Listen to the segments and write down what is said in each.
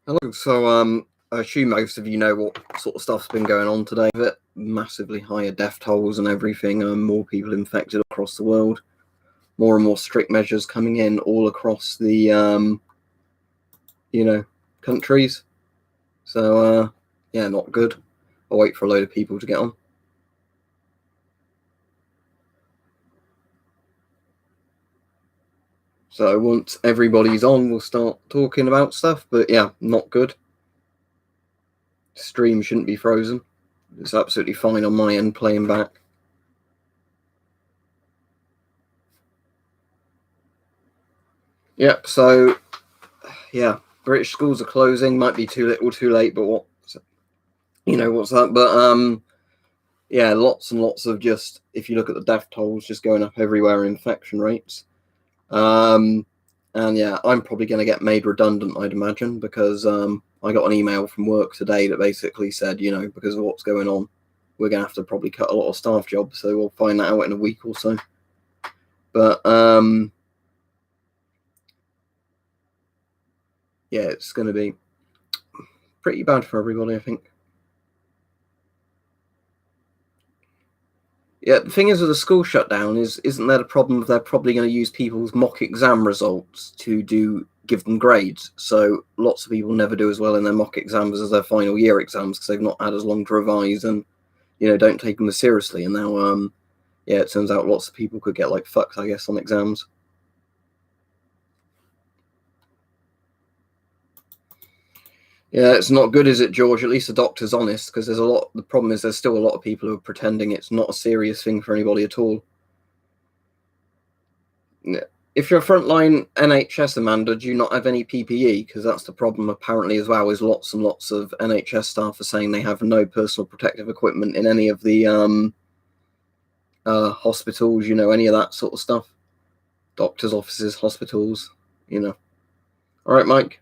Hello. So, I assume most of you know what sort of stuff's been going on today. With it, massively higher death tolls and everything, more people infected across the world, more and more strict measures coming in all across the, countries. So, yeah, not good. I'll wait for a load of people to get on. So once everybody's on, we'll start talking about stuff. But yeah, not good. Stream shouldn't be frozen. It's absolutely fine on my end playing back. Yep, so yeah, British schools are closing. Might be too little, too late, but what's that? But yeah, lots and lots of just, if you look at the death tolls, just going up everywhere, infection rates. And yeah, I'm probably going to get made redundant, I'd imagine, because I got an email from work today that basically said, because of what's going on, we're going to have to probably cut a lot of staff jobs. So we'll find that out in a week or so. But yeah, it's going to be pretty bad for everybody, I think. Yeah, the thing is with the school shutdown isn't there the problem of they're probably going to use people's mock exam results to give them grades. So lots of people never do as well in their mock exams as their final year exams because they've not had as long to revise and don't take them as seriously. And now yeah, it turns out lots of people could get like fucked, I guess, on exams. Yeah, it's not good, is it, George? At least the doctor's honest, because the problem is there's still a lot of people who are pretending it's not a serious thing for anybody at all. If you're a frontline NHS, Amanda, do you not have any PPE? Because that's the problem apparently as well, is lots and lots of NHS staff are saying they have no personal protective equipment in any of the hospitals, any of that sort of stuff. Doctors' offices, hospitals, All right, Mike?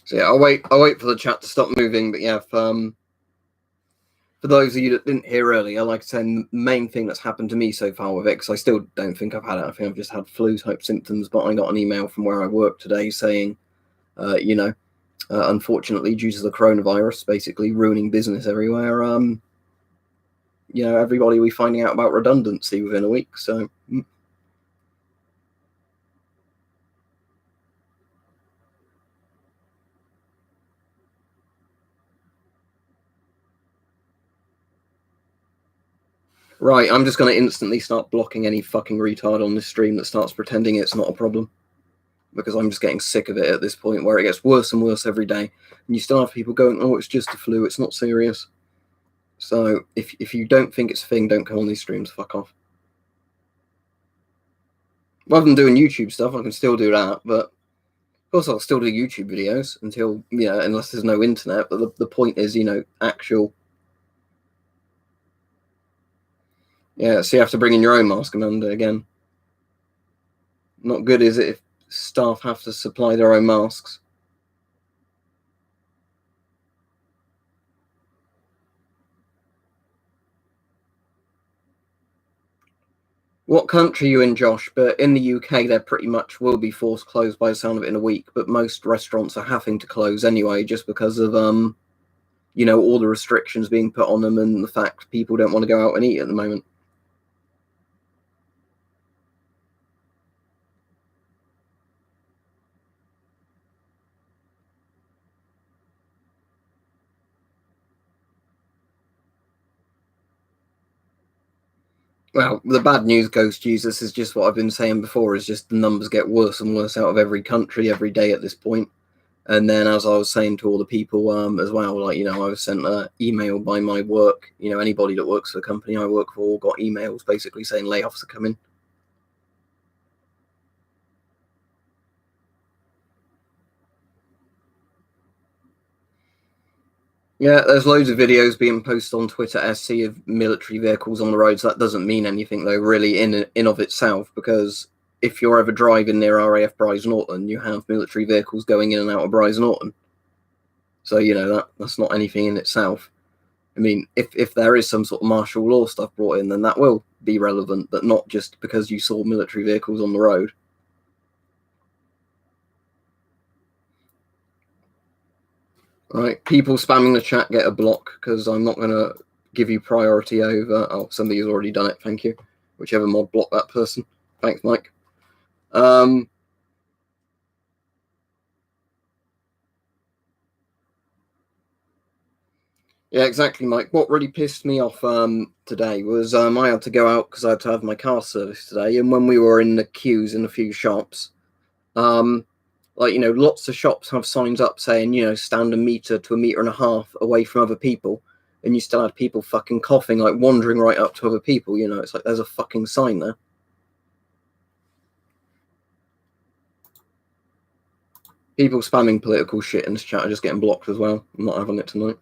So yeah, I'll wait for the chat to stop moving. But yeah, for those of you that didn't hear earlier, like I said, the main thing that's happened to me so far with it, because I still don't think I've had it. I think I've just had flu-type symptoms. But I got an email from where I work today saying, unfortunately, due to the coronavirus basically ruining business everywhere, everybody will be finding out about redundancy within a week. So. Right, I'm just going to instantly start blocking any fucking retard on this stream that starts pretending it's not a problem. Because I'm just getting sick of it at this point where it gets worse and worse every day. And you still have people going, oh, it's just a flu, it's not serious. So if you don't think it's a thing, don't come on these streams, fuck off. Rather than doing YouTube stuff, I can still do that, but of course I'll still do YouTube videos until, unless there's no internet, but the point is, actual. Yeah, so you have to bring in your own mask, Amanda, again. Not good, is it, if staff have to supply their own masks? What country are you in, Josh? But in the UK, there pretty much will be forced closed by the sound of it in a week. But most restaurants are having to close anyway, just because of all the restrictions being put on them and the fact people don't want to go out and eat at the moment. Well, the bad news, Ghost Jesus, is just what I've been saying before, is just the numbers get worse and worse out of every country every day at this point. And then, as I was saying to all the people as well, I was sent an email by my work. Anybody that works for the company I work for got emails basically saying layoffs are coming. Yeah, there's loads of videos being posted on Twitter SC of military vehicles on the roads. That doesn't mean anything, though, really, in of itself, because if you're ever driving near RAF Bryce Norton, you have military vehicles going in and out of Bryce Norton. So, that's not anything in itself. I mean, if there is some sort of martial law stuff brought in, then that will be relevant, but not just because you saw military vehicles on the road. Right, people spamming the chat get a block because I'm not going to give you priority over. Oh, somebody's already done it. Thank you. Whichever mod blocked that person. Thanks, Mike. Yeah, exactly, Mike. What really pissed me off today was I had to go out because I had to have my car serviced today, and when we were in the queues in a few shops, like, you know, lots of shops have signs up saying, you know, stand 1 meter to 1.5 meters away from other people, and you still had people fucking coughing, like wandering right up to other people. You know, it's like there's a fucking sign there. People spamming political shit in this chat are just getting blocked as well. I'm not having it tonight.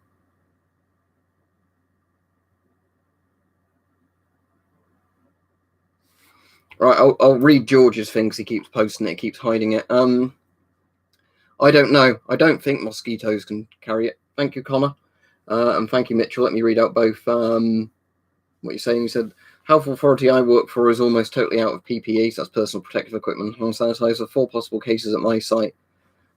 Right, I'll read George's thing because he keeps posting it, keeps hiding it. I don't know. I don't think mosquitoes can carry it. Thank you, Connor. And thank you, Mitchell. Let me read out both what you're saying. You said, health authority I work for is almost totally out of PPE, so that's personal protective equipment, hand sanitizer. 4 possible cases at my site.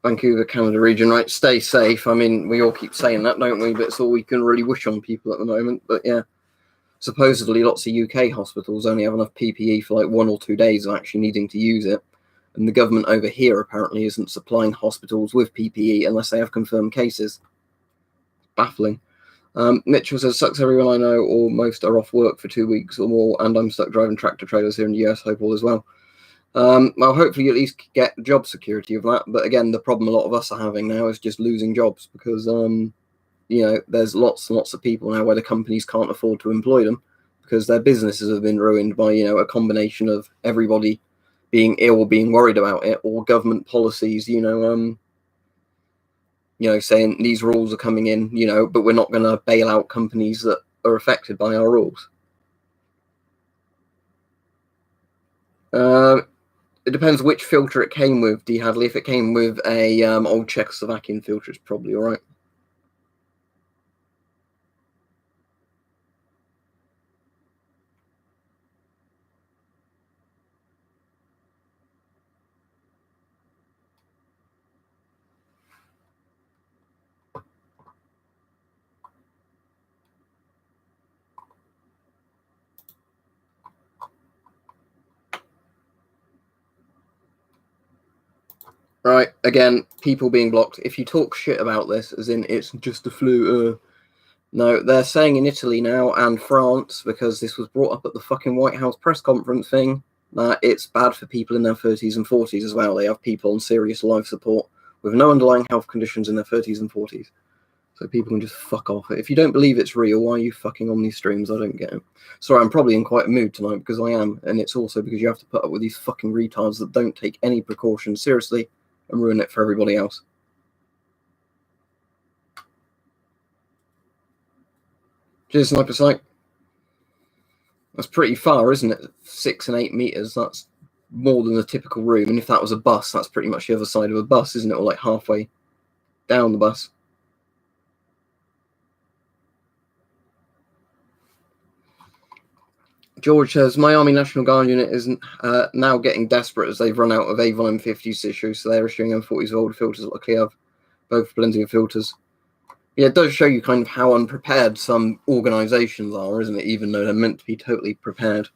Vancouver, Canada region, right? Stay safe. I mean, we all keep saying that, don't we? But it's all we can really wish on people at the moment. But yeah, supposedly lots of UK hospitals only have enough PPE for like 1 or 2 days of actually needing to use it. And the government over here apparently isn't supplying hospitals with PPE unless they have confirmed cases. Baffling. Mitchell says, sucks everyone I know or most are off work for 2 weeks or more, and I'm stuck driving tractor trailers here in the US. Hope all as well. Well, hopefully you at least get job security of that. But again, the problem a lot of us are having now is just losing jobs because, you know, there's lots and lots of people now where the companies can't afford to employ them because their businesses have been ruined by, you know, a combination of everybody being ill or being worried about it, or government policies, you know, saying these rules are coming in, you know, but we're not going to bail out companies that are affected by our rules. It depends which filter it came with, D. Hadley. If it came with a old Czechoslovakian filter, it's probably all right. Right, again, people being blocked. If you talk shit about this, as in it's just a flu, no, they're saying in Italy now and France, because this was brought up at the fucking White House press conference thing, that it's bad for people in their 30s and 40s as well. They have people on serious life support with no underlying health conditions in their 30s and 40s. So people can just fuck off. If you don't believe it's real, why are you fucking on these streams? I don't get it. Sorry, I'm probably in quite a mood tonight because I am, and it's also because you have to put up with these fucking retards that don't take any precautions seriously and ruin it for everybody else. Cheers, Sniper Sight. That's pretty far, isn't it? 6 and 8 meters. That's more than a typical room. And if that was a bus, that's pretty much the other side of a bus, isn't it? Or like halfway down the bus. George says, my Army National Guard unit is now getting desperate as they've run out of Avon M50s to issue, so they're issuing M40s with older filters. Luckily, I have both plenty of filters. Yeah, it does show you kind of how unprepared some organisations are, isn't it? Even though they're meant to be totally prepared.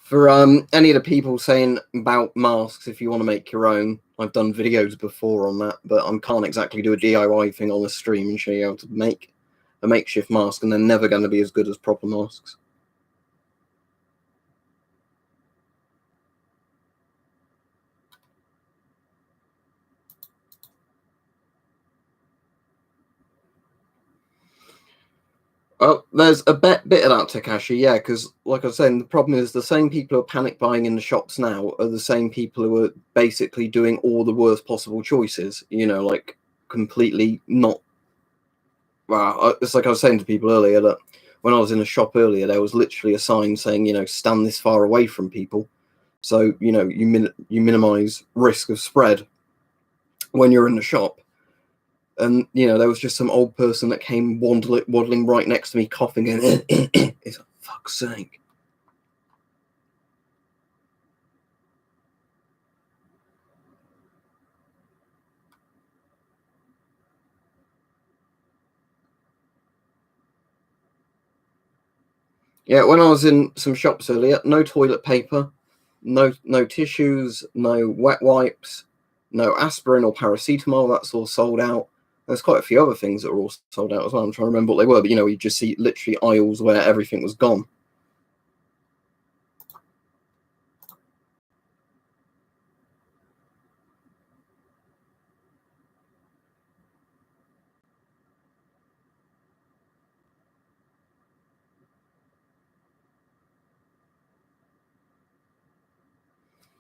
For any of the people saying about masks, if you want to make your own, I've done videos before on that, but I can't exactly do a DIY thing on the stream and show you how to make a makeshift mask, and they're never going to be as good as proper masks. Oh, there's a bit of that, Takashi, yeah, because like I was saying, the problem is the same people who are panic buying in the shops now are the same people who are basically doing all the worst possible choices, like completely not. Well, it's like I was saying to people earlier that when I was in a shop earlier, there was literally a sign saying, stand this far away from people. So, you minimize risk of spread when you're in the shop. And there was just some old person that came waddling right next to me, coughing, and it's like, fuck's sake. Yeah, when I was in some shops earlier, no toilet paper, no tissues, no wet wipes, no aspirin or paracetamol. That's all sold out. There's quite a few other things that are all sold out as well. I'm trying to remember what they were, but you just see literally aisles where everything was gone.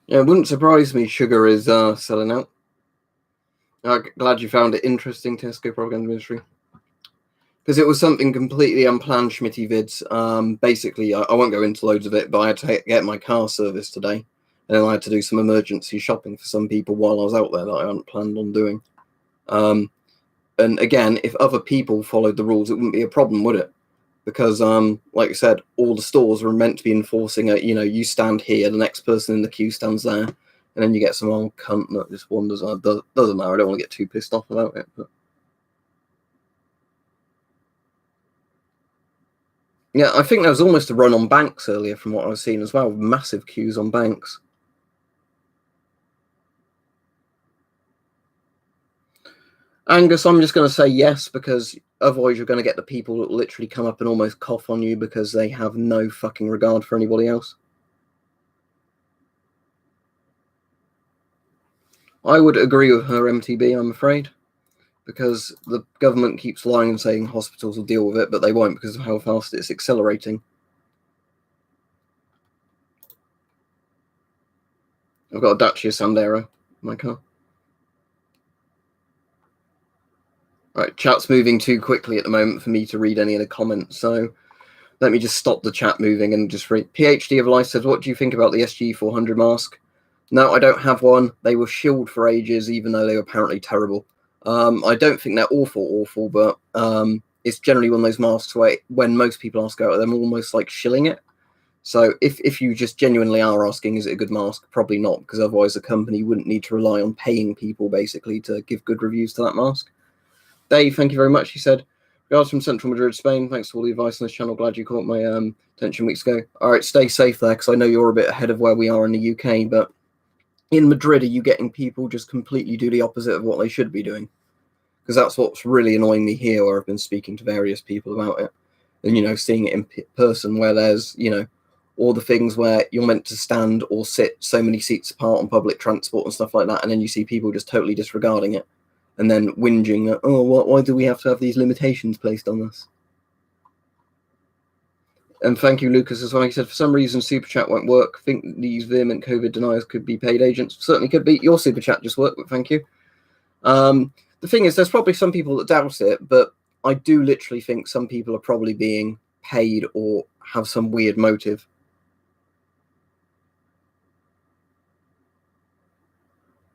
Yeah, it wouldn't surprise me. Sugar is selling out. Glad you found it interesting, Tesco Propaganda Ministry. Because it was something completely unplanned, Schmitty vids. Basically, I won't go into loads of it, but I had to get my car serviced today. And then I had to do some emergency shopping for some people while I was out there that I hadn't planned on doing. And again, if other people followed the rules, it wouldn't be a problem, would it? Because, like I said, all the stores were meant to be enforcing it. You stand here, the next person in the queue stands there, and then you get some old cunt that just wanders on. Doesn't matter. I don't want to get too pissed off about it. But yeah, I think there was almost a run on banks earlier from what I've seen as well. Massive queues on banks. Angus, I'm just going to say yes, because otherwise you're going to get the people that literally come up and almost cough on you because they have no fucking regard for anybody else. I would agree with her, MTB, I'm afraid, because the government keeps lying and saying hospitals will deal with it, but they won't because of how fast it's accelerating. I've got a Dacia Sandero in my car. Right, chat's moving too quickly at the moment for me to read any of the comments, so let me just stop the chat moving and just read. PhD of Life says, what do you think about the SG400 mask? No, I don't have one. They were shilled for ages, even though they were apparently terrible. I don't think they're awful, but it's generally one of those masks where when most people ask about it, they're almost like shilling it. So if you just genuinely are asking, is it a good mask? Probably not, because otherwise the company wouldn't need to rely on paying people basically to give good reviews to that mask. Dave, thank you very much. He said, regards from Central Madrid, Spain. Thanks for all the advice on this channel. Glad you caught my attention weeks ago. All right, stay safe there, because I know you're a bit ahead of where we are in the UK, but in Madrid, are you getting people just completely do the opposite of what they should be doing? Because that's what's really annoying me here, where I've been speaking to various people about it, and seeing it in person, where there's all the things where you're meant to stand or sit so many seats apart on public transport and stuff like that, and then you see people just totally disregarding it, and then whinging that, oh, why do we have to have these limitations placed on us? And thank you, Lucas, as well. He said, for some reason, Super Chat won't work. Think these vehement COVID deniers could be paid agents. Certainly could be. Your Super Chat just worked, but thank you. The thing is, there's probably some people that doubt it, but I do literally think some people are probably being paid or have some weird motive.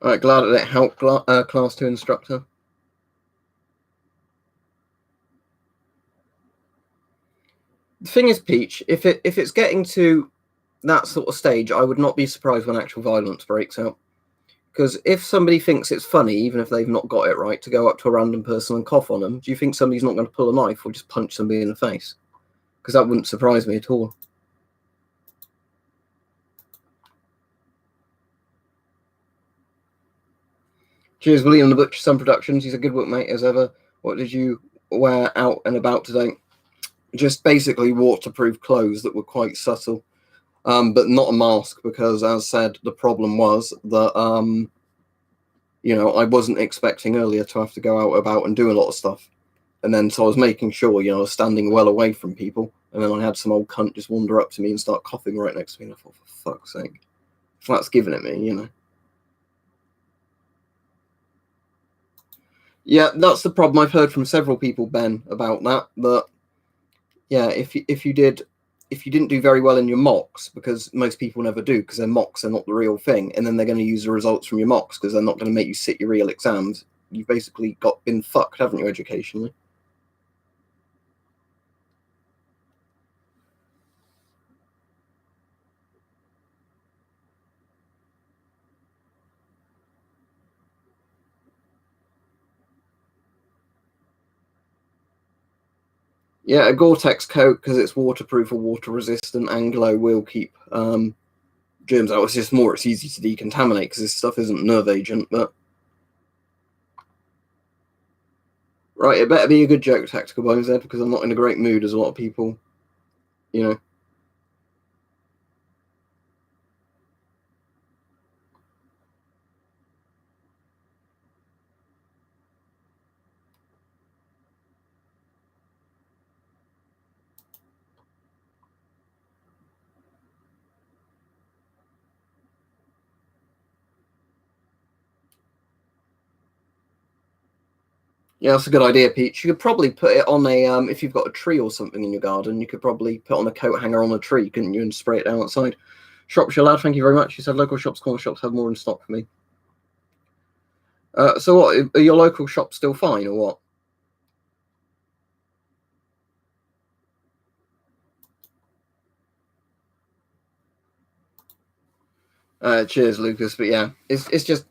All right, glad that it helped, Class 2 instructor. The thing is, Peach, if it's getting to that sort of stage, I would not be surprised when actual violence breaks out. Because if somebody thinks it's funny, even if they've not got it right, to go up to a random person and cough on them, do you think somebody's not going to pull a knife or just punch somebody in the face? Because that wouldn't surprise me at all. Cheers, William the Butcher, Sun Productions. He's a good work, mate, as ever. What did you wear out and about today? Just basically waterproof clothes that were quite subtle, but not a mask, because, as said, the problem was that, I wasn't expecting earlier to have to go out about and do a lot of stuff. And then so I was making sure, I was standing well away from people. And then I had some old cunt just wander up to me and start coughing right next to me. And I thought, for fuck's sake, that's giving it me, Yeah, that's the problem. I've heard from several people, Ben, about that. But yeah, if you didn't do very well in your mocks, because most people never do, because their mocks are not the real thing, and then they're going to use the results from your mocks because they're not going to make you sit your real exams. You've basically been fucked, haven't you, educationally? Yeah, a Gore-Tex coat, because it's waterproof or water resistant and glow, will keep germs out. It's easy to decontaminate because this stuff isn't nerve agent. But right, it better be a good joke, Tactical Bones, there, because I'm not in a great mood, as a lot of people, Yeah, that's a good idea, Peach. You could probably put it on a if you've got a tree or something in your garden, you could probably put on a coat hanger on a tree, couldn't you, and spray it down outside. Shropshire lad, thank you very much. You said local shops, corner shops have more in stock for me. So what, are your local shops still fine or what? Cheers, Lucas. But yeah, it's just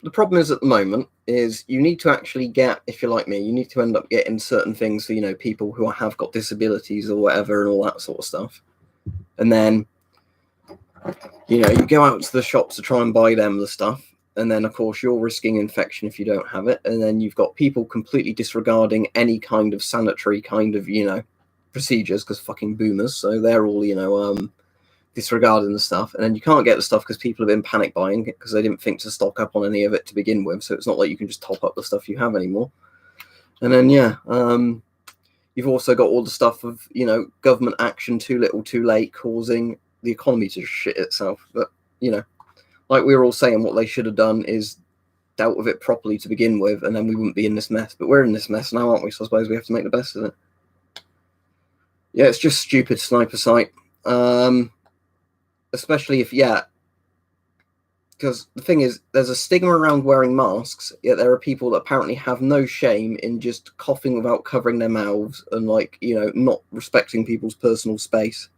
the problem is at the moment is you need to actually get, if you're like me, you need to end up getting certain things for people who have got disabilities or whatever and all that sort of stuff, and then you go out to the shops to try and buy them the stuff, and then of course you're risking infection if you don't have it, and then you've got people completely disregarding any kind of sanitary kind of procedures because fucking boomers, so they're all disregarding the stuff, and then you can't get the stuff because people have been panic buying because they didn't think to stock up on any of it to begin with, so it's not like you can just top up the stuff you have anymore. And then you've also got all the stuff of government action too little too late causing the economy to shit itself. But like we were all saying, what they should have done is dealt with it properly to begin with, and then we wouldn't be in this mess. But we're in this mess now, aren't we? So I suppose we have to make the best of it. Yeah, it's just stupid sniper sight. Especially if, because the thing is, there's a stigma around wearing masks, yet there are people that apparently have no shame in just coughing without covering their mouths and, not respecting people's personal space.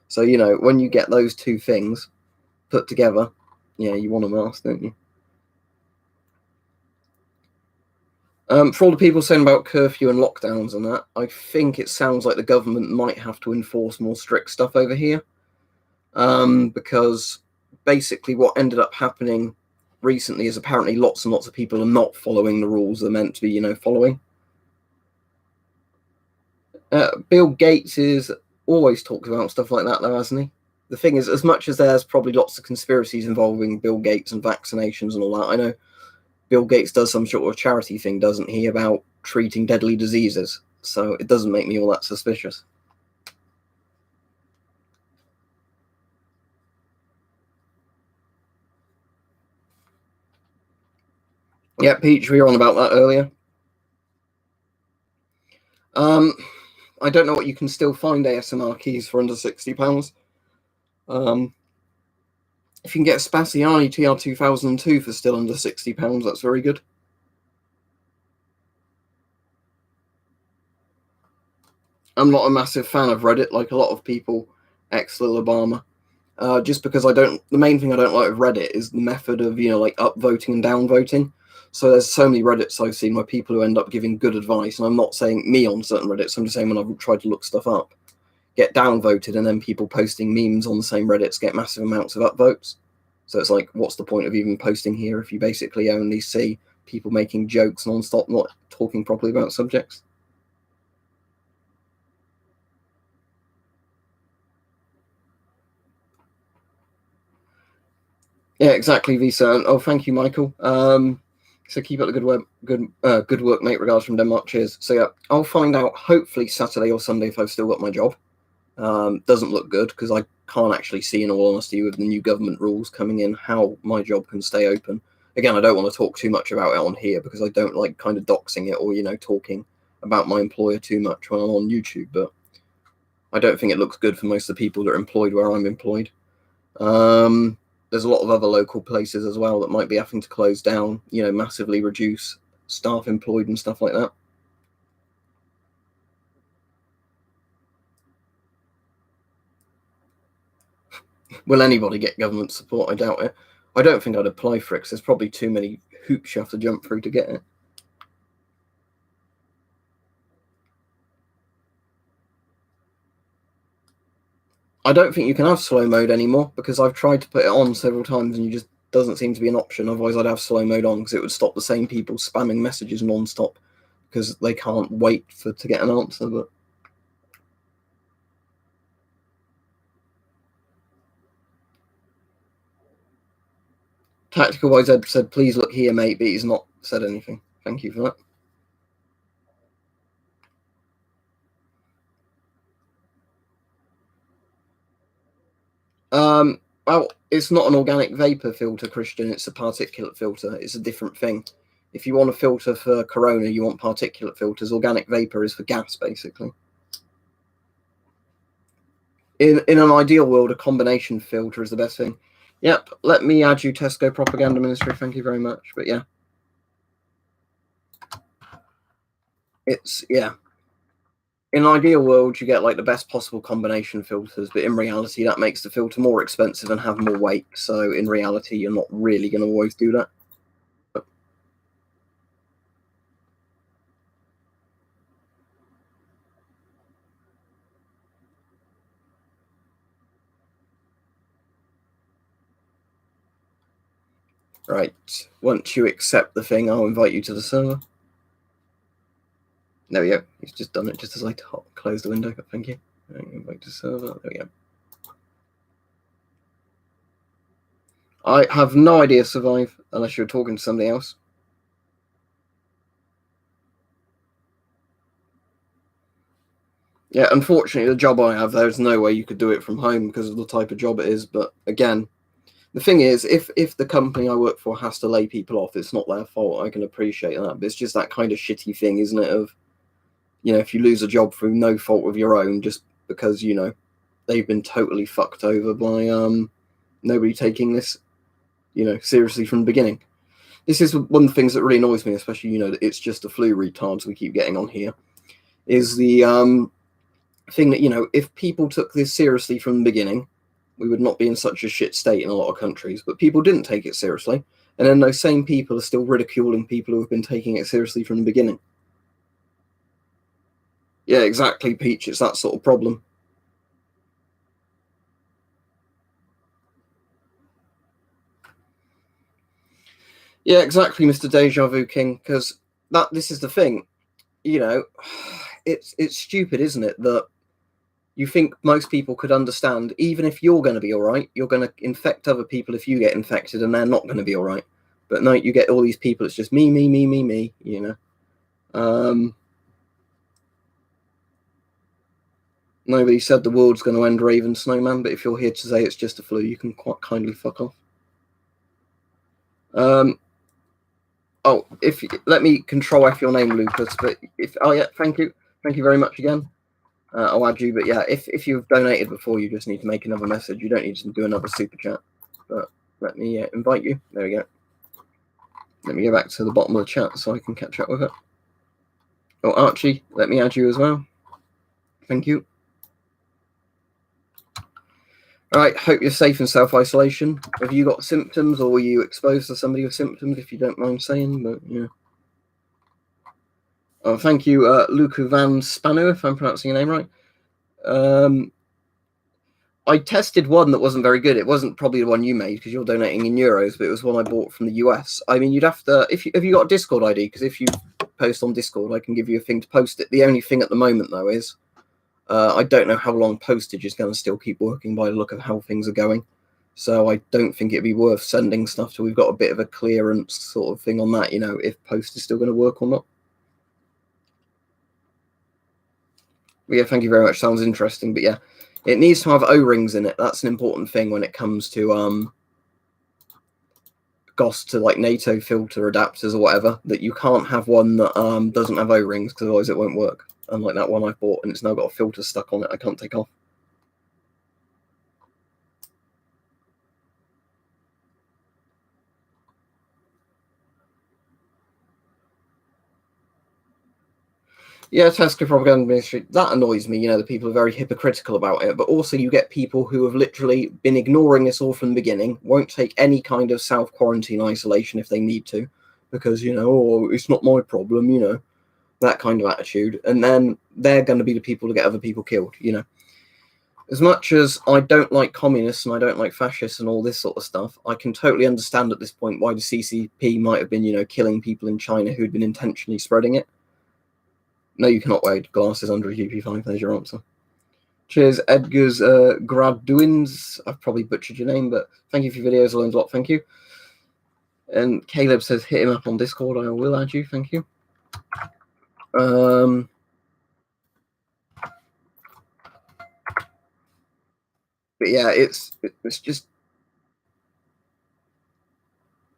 So, when you get those two things put together, you want a mask, don't you? For all the people saying about curfew and lockdowns and that, I think it sounds like the government might have to enforce more strict stuff over here. Because basically what ended up happening recently is apparently lots and lots of people are not following the rules they're meant to be, following. Bill Gates is always talks about stuff like that, though, hasn't he? The thing is, as much as there's probably lots of conspiracies involving Bill Gates and vaccinations and all that, I know Bill Gates does some sort of charity thing, doesn't he, about treating deadly diseases. So it doesn't make me all that suspicious. Yeah, Peach, we were on about that earlier. I don't know what you can still find ASMR keys for under £60. If you can get a Spaziani TR2002 for still under £60, that's very good. I'm not a massive fan of Reddit, like a lot of people, ex-Lil Obama. Just because the main thing I don't like of Reddit is the method of, upvoting and downvoting. So there's so many Reddits I've seen where people who end up giving good advice, and I'm not saying me on certain Reddits, I'm just saying when I've tried to look stuff up, get downvoted, and then people posting memes on the same Reddits get massive amounts of upvotes. So it's like, what's the point of even posting here if you basically only see people making jokes non-stop, not talking properly about subjects? Yeah, exactly, Visa. Oh, thank you, Michael. So keep up the good work, mate. Regards from Denmark. Cheers. So yeah, I'll find out hopefully Saturday or Sunday if I've still got my job. Doesn't look good because I can't actually see, in all honesty, with the new government rules coming in, how my job can stay open. Again, I don't want to talk too much about it on here because I don't like kind of doxing it or, talking about my employer too much when I'm on YouTube, but I don't think it looks good for most of the people that are employed where I'm employed. There's a lot of other local places as well that might be having to close down, massively reduce staff employed and stuff like that. Will anybody get government support? I doubt it. I don't think I'd apply for it because there's probably too many hoops you have to jump through to get it. I don't think you can have slow mode anymore because I've tried to put it on several times and it just doesn't seem to be an option. Otherwise, I'd have slow mode on because it would stop the same people spamming messages non-stop because they can't wait to get an answer. But Tactical Wise Ed said, "Please look here, mate," but he's not said anything. Thank you for that. Well, it's not an organic vapor filter, Christian. It's a particulate filter. It's a different thing. If you want a filter for Corona, you want particulate filters. Organic vapor is for gas, basically. In an ideal world, a combination filter is the best thing. Yep, let me add you, Tesco Propaganda Ministry. Thank you very much. But yeah. In an ideal world, you get like the best possible combination filters, but in reality, that makes the filter more expensive and have more weight. So in reality, you're not really going to always do that. Right. Once you accept the thing, I'll invite you to the server. There we go. He's just done it just as I close the window. Thank you. Invite to server. There we go. I have no idea, Survive, unless you're talking to somebody else. Yeah, unfortunately, the job I have, there's no way you could do it from home because of the type of job it is. But again, the thing is, if the company I work for has to lay people off, it's not their fault. I can appreciate that. But it's just that kind of shitty thing, isn't it? Of, if you lose a job through no fault of your own, just because, they've been totally fucked over by nobody taking this, seriously from the beginning. This is one of the things that really annoys me, especially, that it's just the flu retards we keep getting on here, is the thing that, if people took this seriously from the beginning, we would not be in such a shit state in a lot of countries. But people didn't take it seriously. And then those same people are still ridiculing people who have been taking it seriously from the beginning. Yeah, exactly, Peach. It's that sort of problem. Yeah, exactly, Mr. Deja Vu King, because this is the thing, it's stupid, isn't it, that you think most people could understand, even if you're going to be all right, you're going to infect other people if you get infected and they're not going to be all right. But no, you get all these people, it's just me, Nobody said the world's going to end, Raven Snowman, but if you're here to say it's just a flu, you can quite kindly fuck off. If let me control F your name, Lucas. But thank you very much again. I'll add you. But yeah, if you've donated before, you just need to make another message. You don't need to do another super chat. But let me invite you. There we go. Let me go back to the bottom of the chat so I can catch up with it. Oh, Archie, let me add you as well. Thank you. All right, hope you're safe in self-isolation. Have you got symptoms or were you exposed to somebody with symptoms, if you don't mind saying? But yeah. Oh, thank you, Luca Van Spanu, if I'm pronouncing your name right. I tested one that wasn't very good. It wasn't probably the one you made because you're donating in euros, but it was one I bought from the US. I mean, you'd have to, have you got a Discord ID? Because if you post on Discord, I can give you a thing to post it. The only thing at the moment, though, is I don't know how long postage is going to still keep working by the look of how things are going. So I don't think it'd be worth sending stuff till we've got a bit of a clearance sort of thing on that, if post is still going to work or not. But yeah, thank you very much. Sounds interesting. But yeah, it needs to have O-rings in it. That's an important thing when it comes to GOS to like NATO filter adapters or whatever, that you can't have one that doesn't have O-rings, because otherwise it won't work. Unlike that one I bought, and it's now got a filter stuck on it I can't take off. Yeah, Tesco propaganda ministry, that annoys me. The people are very hypocritical about it, but also you get people who have literally been ignoring this all from the beginning, won't take any kind of self-quarantine isolation if they need to, because, oh, it's not my problem, that kind of attitude. And then they're going to be the people to get other people killed, As much as I don't like communists and I don't like fascists and all this sort of stuff, I can totally understand at this point why the CCP might have been, killing people in China who'd been intentionally spreading it. No, you cannot wear glasses under a UP5. There's your answer. Cheers, Edgar's Graduins. I've probably butchered your name, but thank you for your videos. I learned a lot. Thank you. And Caleb says, hit him up on Discord. I will add you. Thank you. But yeah, it's just.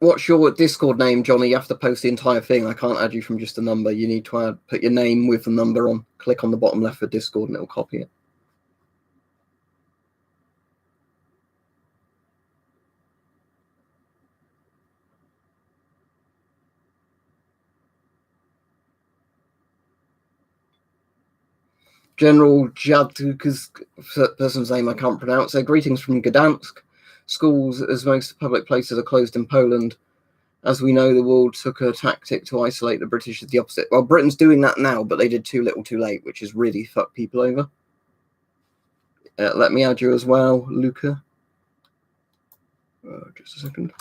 What's your Discord name, Johnny? You have to post the entire thing. I can't add you from just a number. You need to put your name with the number on. Click on the bottom left for Discord and it'll copy it. General Jadku's person's name I can't pronounce. Greetings from Gdansk. Schools, as most public places are closed in Poland. As we know, the world took a tactic to isolate the British as the opposite. Well, Britain's doing that now, but they did too little too late, which has really fucked people over. Let me add you as well, Luca. Just a second.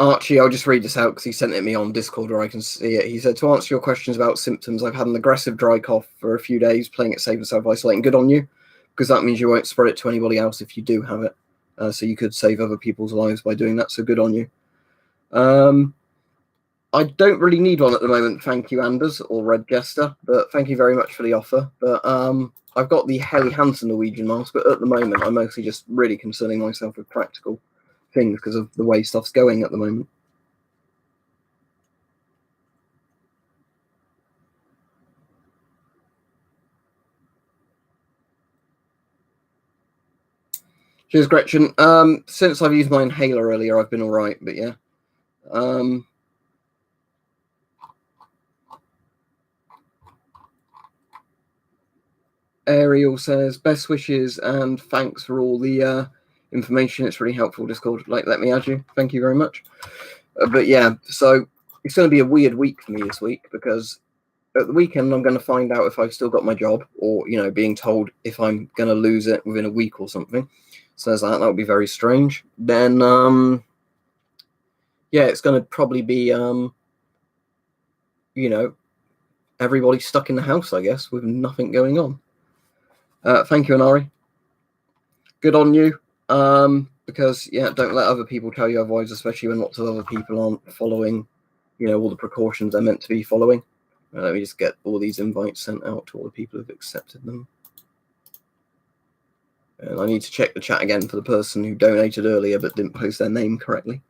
Archie, I'll just read this out because he sent it me on Discord where I can see it. He said, to answer your questions about symptoms, I've had an aggressive dry cough for a few days, playing it safe and self-isolating. Good on you, because that means you won't spread it to anybody else if you do have it. So you could save other people's lives by doing that, so good on you. I don't really need one at the moment, thank you, Anders, or Red Jester, but thank you very much for the offer. But I've got the Helly Hansen Norwegian mask, but at the moment I'm mostly just really concerning myself with practical things because of the way stuff's going at the moment. Cheers, Gretchen. Since I've used my inhaler earlier, I've been all right, but yeah. Ariel says, best wishes and thanks for all the information. It's really helpful. Discord, let me add you. Thank you very much. But yeah, so it's going to be a weird week for me this week because at the weekend I'm going to find out if I've still got my job or, being told if I'm going to lose it within a week or something. So there's that. That would be very strange. Then, yeah, it's going to probably be, everybody stuck in the house, I guess, with nothing going on. Thank you, Anari. Good on you. Because, yeah, don't let other people tell you otherwise, especially when lots of other people aren't following, all the precautions they're meant to be following. Let me just get all these invites sent out to all the people who've accepted them. And I need to check the chat again for the person who donated earlier but didn't post their name correctly.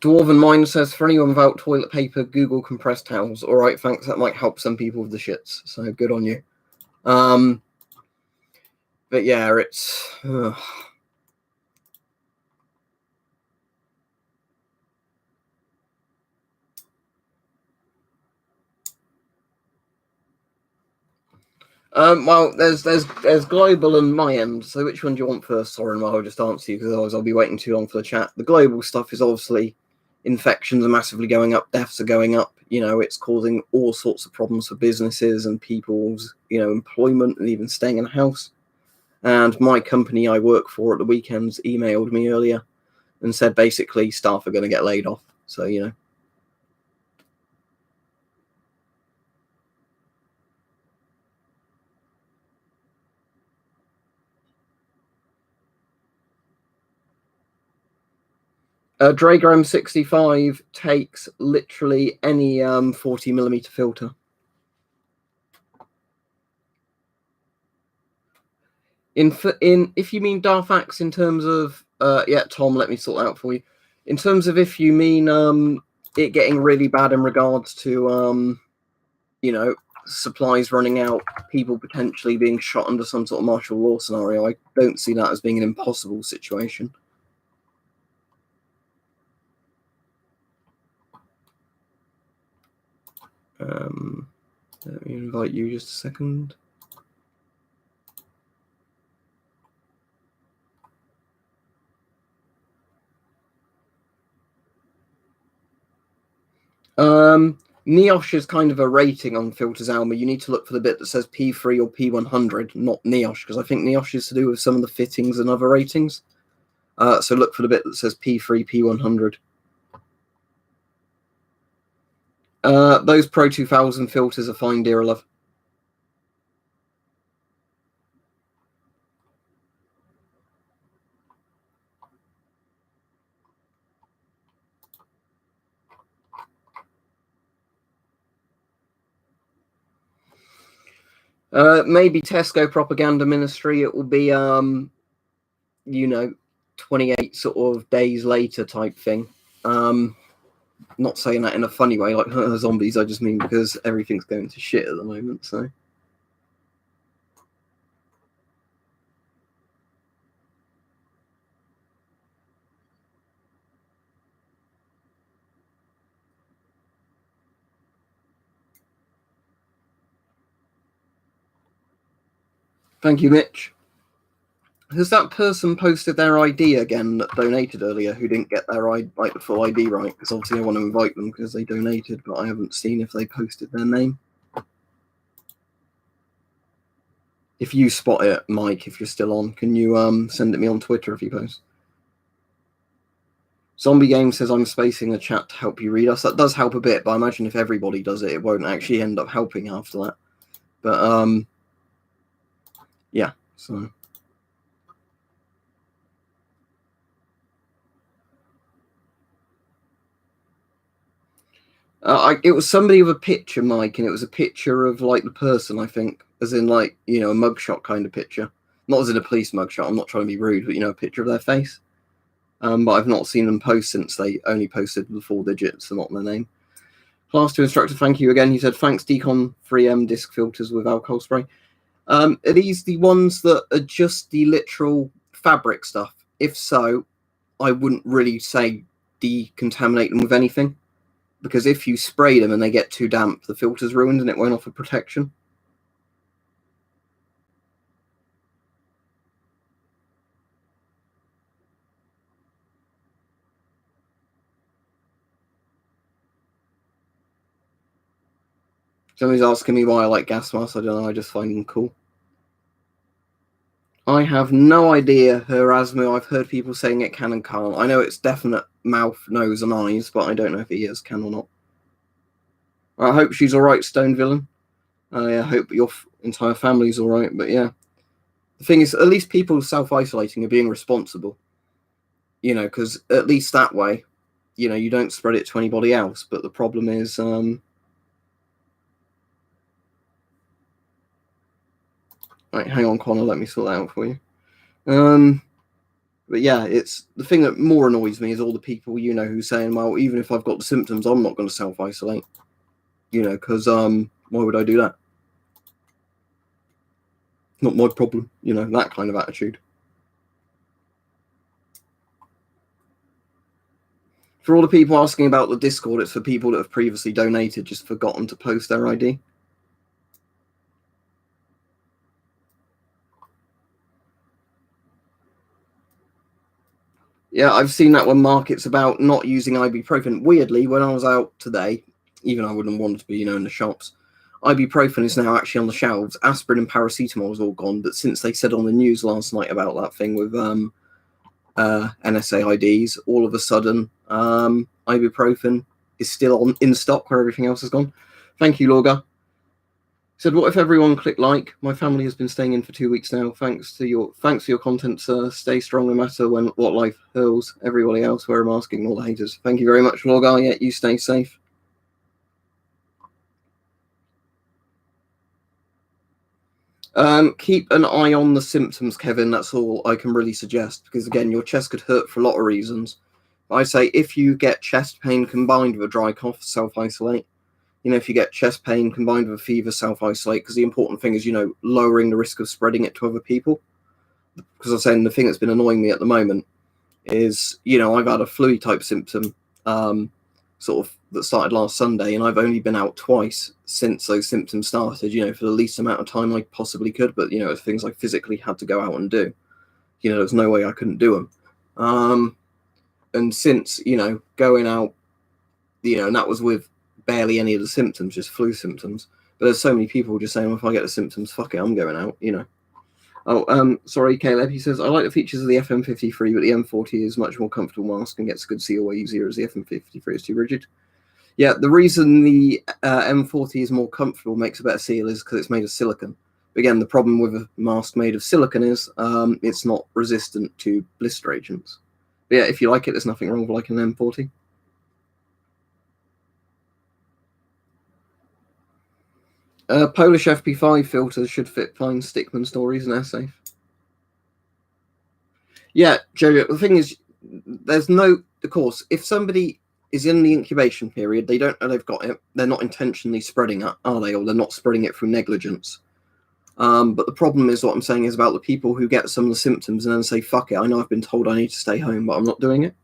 Dwarven Mind says, for anyone without toilet paper, Google compressed towels. All right, thanks. That might help some people with the shits. So good on you. But yeah, it's... well, there's global and my end. So which one do you want first, Soren? Well, I'll just answer you because otherwise I'll be waiting too long for the chat. The global stuff is obviously infections are massively going up, deaths are going up. It's causing all sorts of problems for businesses and people's, employment and even staying in a house. And my company I work for at the weekends emailed me earlier and said basically staff are going to get laid off. So, you know. Draeger M65 takes literally any 40mm filter. If you mean Darfax in terms of yeah, Tom, let me sort that out for you. In terms of if you mean it getting really bad in regards to you know, supplies running out, people potentially being shot under some sort of martial law scenario, I don't see that as being an impossible situation. Let me invite you just a second. Neosh is kind of a rating on filters, Alma. You need to look for the bit that says P3 or P100, not Neosh, because I think Neosh is to do with some of the fittings and other ratings. So look for the bit that says P3, P100. Those Pro 2000 filters are fine, dear love. Maybe Tesco Propaganda Ministry. It will be, you know, 28 sort of days later type thing. Not saying that in a funny way, like zombies. I just mean because everything's going to shit at the moment. So. Thank you, Mitch. Has that person posted their ID again that donated earlier who didn't get their the full ID right? Because obviously I want to invite them because they donated, but I haven't seen if they posted their name. If you spot it, Mike, if you're still on, can you send it me on Twitter if you post? Zombie Game says I'm spacing the chat to help you read us. That does help a bit, but I imagine if everybody does it, it won't actually end up helping after that. But yeah, so. It was somebody with a picture, Mike, and it was a picture of like the person, I think, as in like, you know, a mugshot kind of picture. Not as in a police mugshot, I'm not trying to be rude, but, you know, a picture of their face. But I've not seen them post since they only posted the 4 digits and not their name. Class 2 instructor, thank you again. He said, thanks, Decon 3M disc filters with alcohol spray. Are these the ones that are just the literal fabric stuff? If so, I wouldn't really say decontaminate them with anything. Because if you spray them and they get too damp, the filter's ruined and it won't offer protection. Somebody's asking me why I like gas masks. I don't know. I just find them cool. I have no idea her asthma. I've heard people saying it can and can't. I know it's definite mouth, nose, and eyes, but I don't know if it is can or not. I hope she's all right, Stone Villain. I hope your entire family's all right. But yeah, the thing is, at least people self-isolating are being responsible. You know, because at least that way, you know, you don't spread it to anybody else. But the problem is, right, hang on, Connor, let me sort that out for you. But yeah, it's the thing that more annoys me is all the people, you know, who's saying, well, even if I've got the symptoms, I'm not going to self-isolate. You know, because why would I do that? Not my problem, you know, that kind of attitude. For all the people asking about the Discord, it's for people that have previously donated, just forgotten to post their ID. Yeah, I've seen that when markets about not using ibuprofen. Weirdly, when I was out today, even I wouldn't want to be, you know, in the shops, ibuprofen is now actually on the shelves. Aspirin and paracetamol is all gone. But since they said on the news last night about that thing with NSA IDs, all of a sudden ibuprofen is still in stock where everything else has gone. Thank you, Lorga. Said, what if everyone clicked like? My family has been staying in for 2 weeks now. Thanks for your content, sir. Stay strong no matter what life hurls. Everybody else wear a mask, ignore the haters. Thank you very much, Lorga. Yeah, you stay safe. Keep an eye on the symptoms, Kevin. That's all I can really suggest, because again, your chest could hurt for a lot of reasons. I say if you get chest pain combined with a dry cough, self-isolate. If you get chest pain combined with a fever, self-isolate, because the important thing is, lowering the risk of spreading it to other people. Because I'm saying the thing that's been annoying me at the moment is, I've had a flu type symptom, sort of that started last Sunday, and I've only been out twice since those symptoms started, for the least amount of time I possibly could. But, things I physically had to go out and do, there's no way I couldn't do them. And since, going out, and that was with barely any of the symptoms, just flu symptoms. But there's so many people just saying, well, if I get the symptoms, fuck it, I'm going out, Oh, sorry, Caleb. He says, I like the features of the FM53, but the M40 is much more comfortable mask and gets a good COA easier, as the FM53 is too rigid. Yeah, the reason the M40 is more comfortable, makes a better seal, is because it's made of silicon. But again, the problem with a mask made of silicon is it's not resistant to blister agents. But yeah, if you like it, there's nothing wrong with liking an M40. Polish FP5 filters should fit fine. Stickman stories and they're safe. Yeah, Jojo, the thing is, there's no, of course, if somebody is in the incubation period, they don't know they've got it, they're not intentionally spreading it, are they? Or they're not spreading it through negligence. But the problem is, what I'm saying is about the people who get some of the symptoms and then say, fuck it, I know I've been told I need to stay home, but I'm not doing it.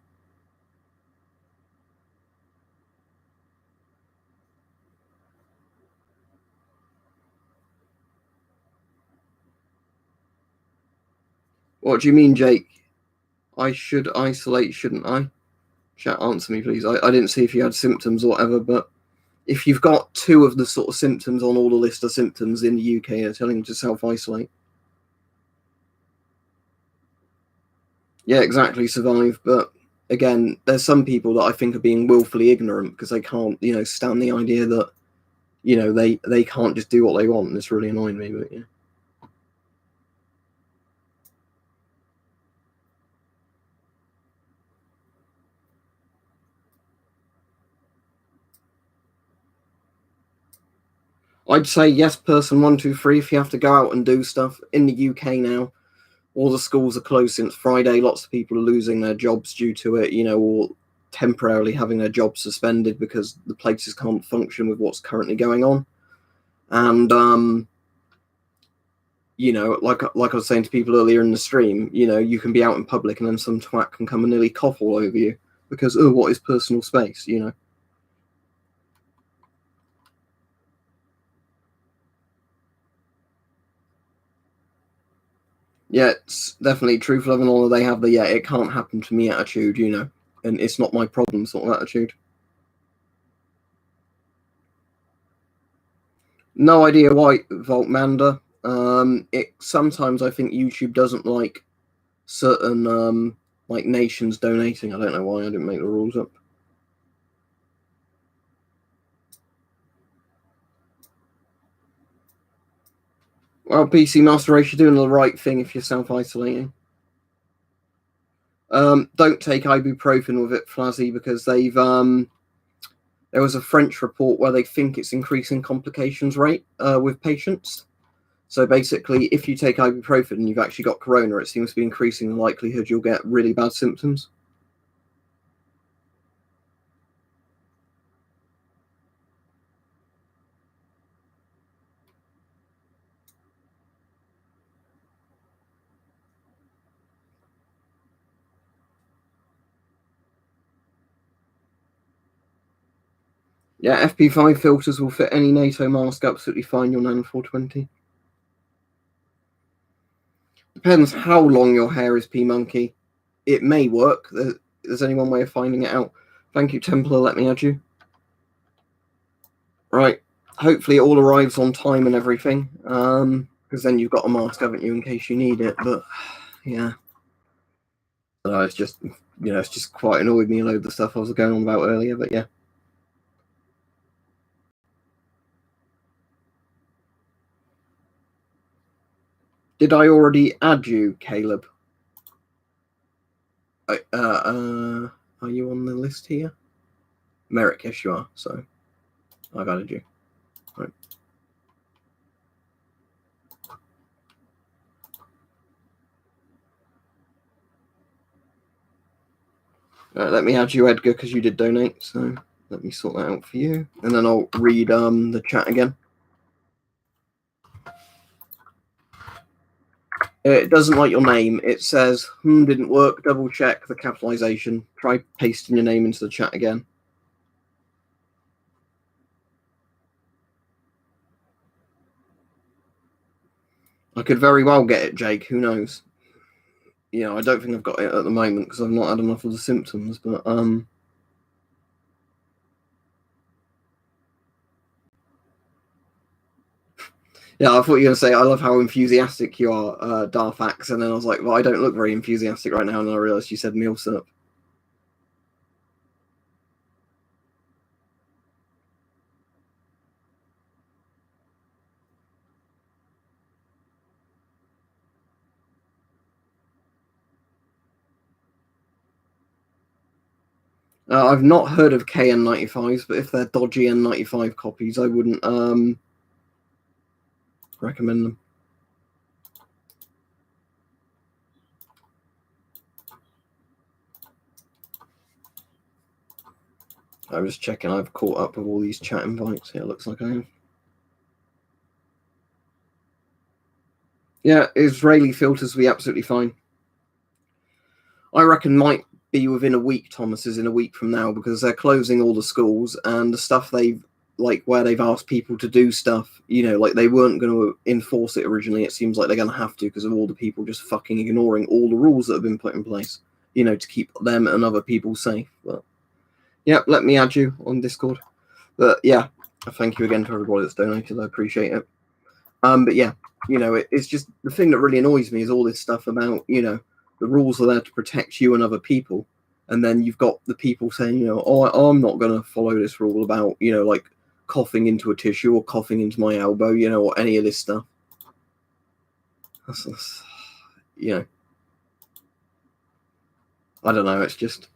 What do you mean, Jake? I should isolate, shouldn't I? Chat, answer me, please. I didn't see if you had symptoms or whatever, but if you've got 2 of the sort of symptoms on all the list of symptoms in the UK, they're telling you to self-isolate. Yeah, exactly, survive. But again, there's some people that I think are being willfully ignorant because they can't, stand the idea that, they can't just do what they want, and it's really annoying me, but yeah. I'd say yes, person 1, 2, 3, if you have to go out and do stuff. In the UK now, all the schools are closed since Friday. Lots of people are losing their jobs due to it, or temporarily having their jobs suspended because the places can't function with what's currently going on. And, like I was saying to people earlier in the stream, you can be out in public and then some twat can come and nearly cough all over you because, oh, what is personal space, Yeah, it's definitely truth, love, and all that they have the, it can't happen to me attitude, and it's not my problem sort of attitude. No idea why, Voltmander. Sometimes I think YouTube doesn't like certain like nations donating. I don't know why. I didn't make the rules up. Well, PC Master Race, you're doing the right thing if you're self-isolating. Don't take ibuprofen with it, Flazzy, because they've there was a French report where they think it's increasing complications rate with patients. So basically, if you take ibuprofen and you've actually got corona, it seems to be increasing the likelihood you'll get really bad symptoms. Yeah, FP5 filters will fit any NATO mask absolutely fine, your Nan 420. Depends how long your hair is, P-Monkey. It may work. There's only one way of finding it out. Thank you, Templar. Let me add you. Right. Hopefully it all arrives on time and everything. Because then you've got a mask, haven't you, in case you need it. But, yeah. It's just, it's just quite annoyed me a load of the stuff I was going on about earlier, but yeah. Did I already add you, Caleb? Are you on the list here? Merrick, yes you are, so I've added you. Right. Let me add you, Edgar, because you did donate, so let me sort that out for you. And then I'll read the chat again. It doesn't like your name. It says, didn't work. Double check the capitalization. Try pasting your name into the chat again. I could very well get it, Jake. Who knows? I don't think I've got it at the moment because I've not had enough of the symptoms, but yeah, I thought you were going to say, I love how enthusiastic you are, Darfax, and then I was like, well, I don't look very enthusiastic right now, and I realised you said meal syrup. I've not heard of KN95s, but if they're dodgy N95 copies, I wouldn't recommend them. I'm just checking. I've caught up with all these chat invites. Yeah, it looks like I have. Yeah, Israeli filters will be absolutely fine. I reckon might be within a week, Thomas, is in a week from now, because they're closing all the schools and the stuff where they've asked people to do stuff, like they weren't going to enforce it originally. It seems like they're going to have to because of all the people just fucking ignoring all the rules that have been put in place, to keep them and other people safe. But yeah, let me add you on Discord. But yeah, thank you again to everybody that's donated. I appreciate it. But yeah, it's just the thing that really annoys me is all this stuff about, the rules are there to protect you and other people. And then you've got the people saying, I'm not going to follow this rule about, like coughing into a tissue or coughing into my elbow, or any of this stuff. That's I don't know. It's just.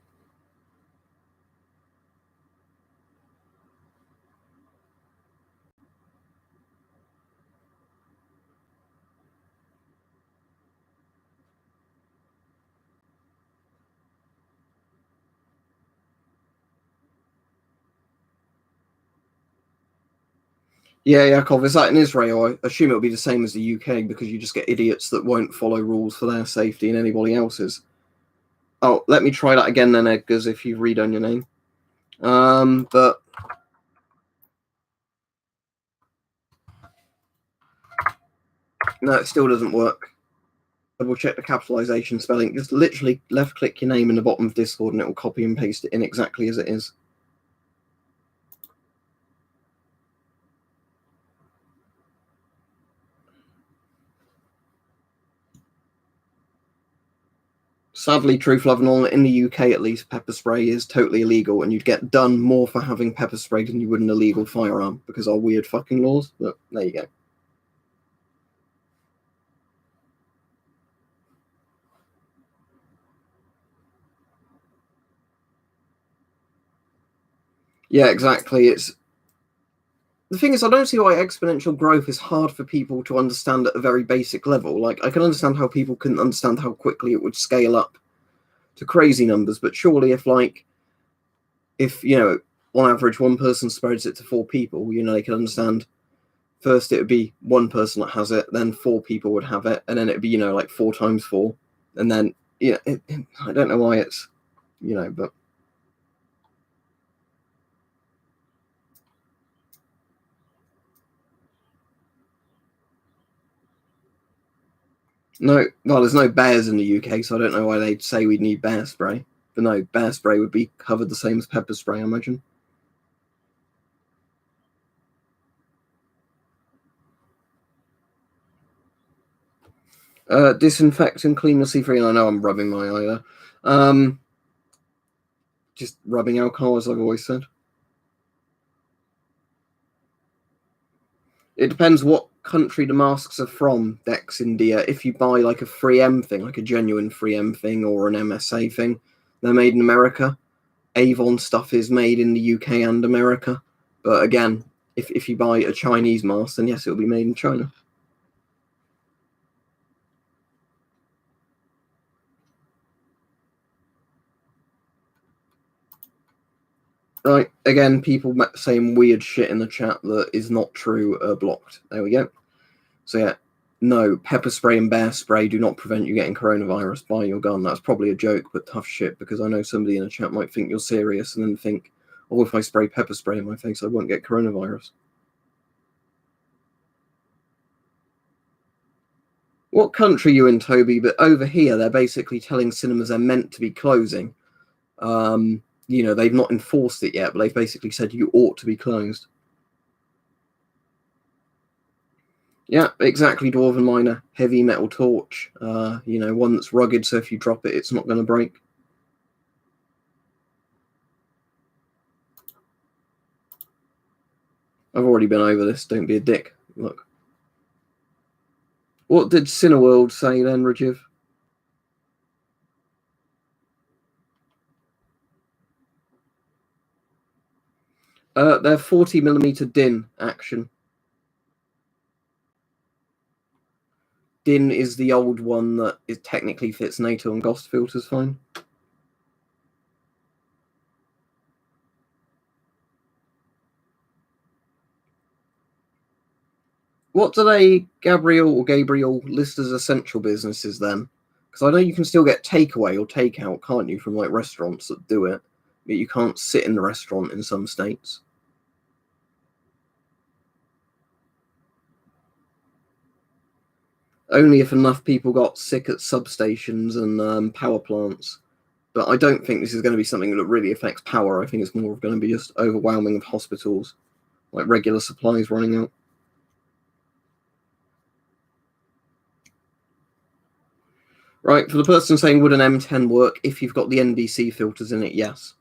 Yeah, Yakov, is that in Israel? I assume it'll be the same as the UK because you just get idiots that won't follow rules for their safety and anybody else's. Oh, let me try that again then, Edgars, if you've redone your name. But no, it still doesn't work. Double check the capitalization spelling. Just literally left click your name in the bottom of Discord and it will copy and paste it in exactly as it is. Sadly, truth, love, and all, in the UK at least, pepper spray is totally illegal, and you'd get done more for having pepper spray than you would an illegal firearm because our weird fucking laws. But there you go. Yeah, exactly. The thing is, I don't see why exponential growth is hard for people to understand at a very basic level. Like, I can understand how people can understand how quickly it would scale up to crazy numbers, but surely if on average one person spreads it to 4 people, they can understand first it would be one person that has it, then 4 people would have it, and then it'd be like 4 times 4, and then I don't know why it's but no, well, there's no bears in the UK, so I don't know why they'd say we'd need bear spray. But no, bear spray would be covered the same as pepper spray, I imagine. Disinfect and clean your C3. And I know I'm rubbing my eye there. Just rubbing alcohol, as I've always said. It depends what country the masks are from, Dex India. If you buy like a 3M thing, like a genuine 3M thing or an MSA thing, they're made in America. Avon stuff is made in the UK and America. But again, if you buy a Chinese mask, then yes, it'll be made in China. Right, again, people saying weird shit in the chat that is not true are blocked. There we go. So yeah, no, pepper spray and bear spray do not prevent you getting coronavirus by your gun. That's probably a joke, but tough shit, because I know somebody in the chat might think you're serious and then think, oh, if I spray pepper spray in my face, I won't get coronavirus. What country are you in, Toby? But over here, they're basically telling cinemas they're meant to be closing. You know, they've not enforced it yet, but they've basically said you ought to be closed. Yeah, exactly, Dwarven Miner. Heavy metal torch. You know, one that's rugged, so if you drop it, it's not going to break. I've already been over this. Don't be a dick. Look. What did Cineworld say then, Rajiv? They're 40mm DIN action. DIN is the old one that is technically fits NATO and GOST filters fine. What do they, Gabriel, list as essential businesses then? Because I know you can still get takeaway or takeout, can't you, from like restaurants that do it, but you can't sit in the restaurant in some states. Only if enough people got sick at substations and power plants. But I don't think this is going to be something that really affects power. I think it's more going to be just overwhelming of hospitals, like regular supplies running out. Right, for the person saying, would an M10 work if you've got the NBC filters in it? Yes.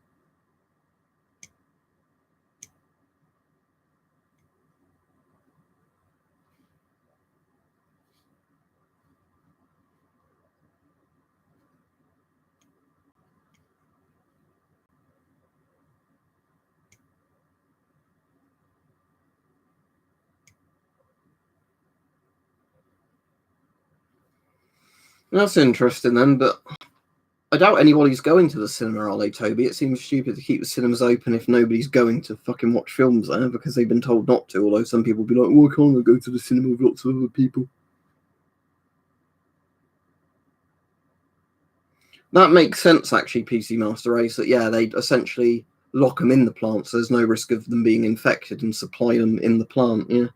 That's interesting then, but I doubt anybody's going to the cinema, are they, Toby? It seems stupid to keep the cinemas open if nobody's going to fucking watch films there because they've been told not to, although some people will be like, why can't I go to the cinema with lots of other people? That makes sense, actually, PC Master Race, that, yeah, they essentially lock them in the plant so there's no risk of them being infected and supply them in the plant, yeah.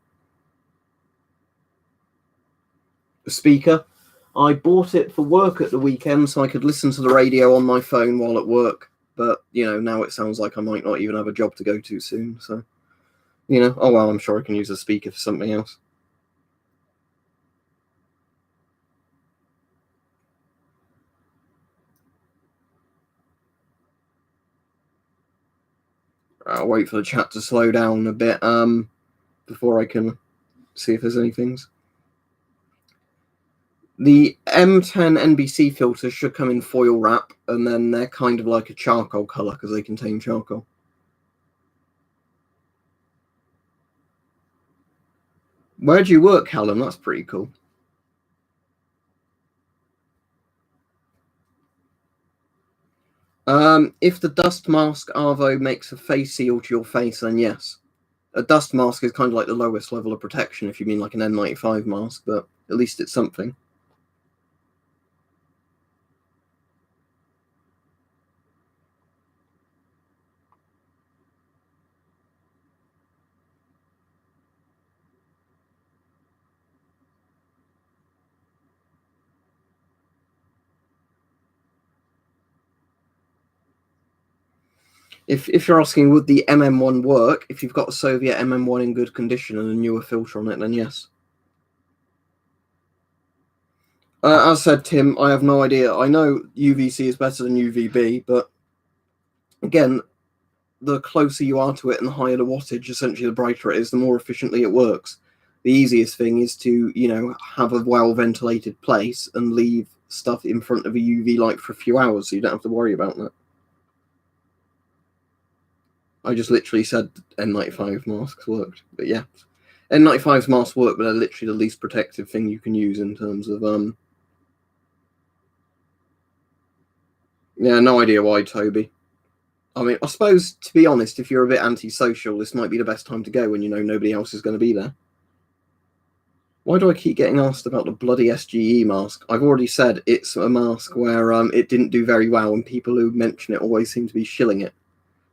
The speaker, I bought it for work at the weekend so I could listen to the radio on my phone while at work, but, you know, now it sounds like I might not even have a job to go to soon, so, you know, oh well, I'm sure I can use a speaker for something else. I'll wait for the chat to slow down a bit before I can see if there's any things. The M10 NBC filters should come in foil wrap, and then they're kind of like a charcoal color because they contain charcoal. Where do you work, Callum? That's pretty cool. If the dust mask Arvo makes a face seal to your face, then yes. A dust mask is kind of like the lowest level of protection if you mean like an N95 mask, but at least it's something. If you're asking would the MM1 work, if you've got a Soviet MM1 in good condition and a newer filter on it, then yes. As said, Tim, I have no idea. I know UVC is better than UVB, but again, the closer you are to it and the higher the wattage, essentially the brighter it is, the more efficiently it works. The easiest thing is to, have a well-ventilated place and leave stuff in front of a UV light for a few hours so you don't have to worry about that. I just literally said N95 masks worked, but yeah. N95 masks work, but they're literally the least protective thing you can use in terms of, yeah, no idea why, Toby. I mean, I suppose, to be honest, if you're a bit antisocial, this might be the best time to go when you know nobody else is going to be there. Why do I keep getting asked about the bloody SGE mask? I've already said it's a mask where it didn't do very well, and people who mention it always seem to be shilling it.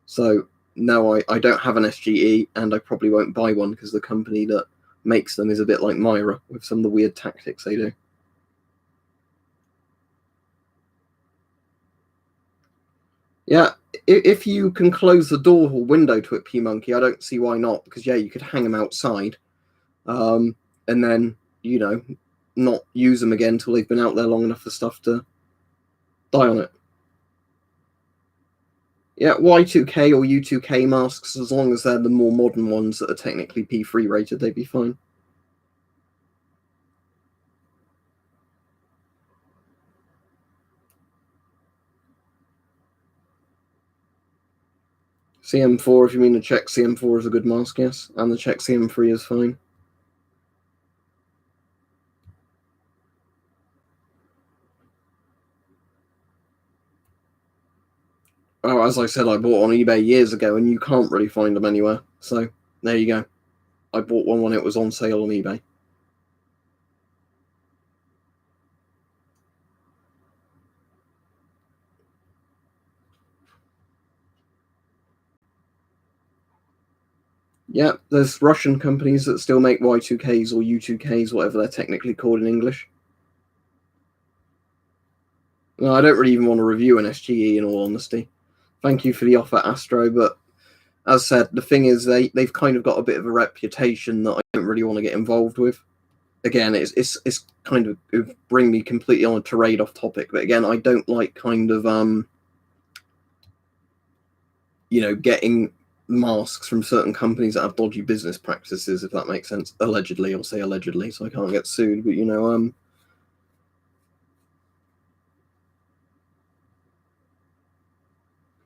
So, no, I don't have an SGE, and I probably won't buy one because the company that makes them is a bit like Myra, with some of the weird tactics they do. Yeah, if you can close the door or window to it, P-Monkey, I don't see why not, because, yeah, you could hang them outside, and then, not use them again until they've been out there long enough for stuff to die on it. Yeah, Y2K or U2K masks, as long as they're the more modern ones that are technically P3 rated, they'd be fine. CM4, if you mean the Czech CM4 is a good mask, yes, and the Czech CM3 is fine. Oh, as I said, I bought on eBay years ago, and you can't really find them anywhere. So, there you go. I bought one when it was on sale on eBay. Yeah, there's Russian companies that still make Y2Ks or U2Ks, whatever they're technically called in English. No, I don't really even want to review an SGE, in all honesty. Thank you for the offer, Astro, but as said, the thing is they've kind of got a bit of a reputation that I don't really want to get involved with. Again, it's kind of bring me completely on a tirade off topic, but again, I don't like kind of getting masks from certain companies that have dodgy business practices, if that makes sense. Allegedly, I'll say allegedly, so I can't get sued, but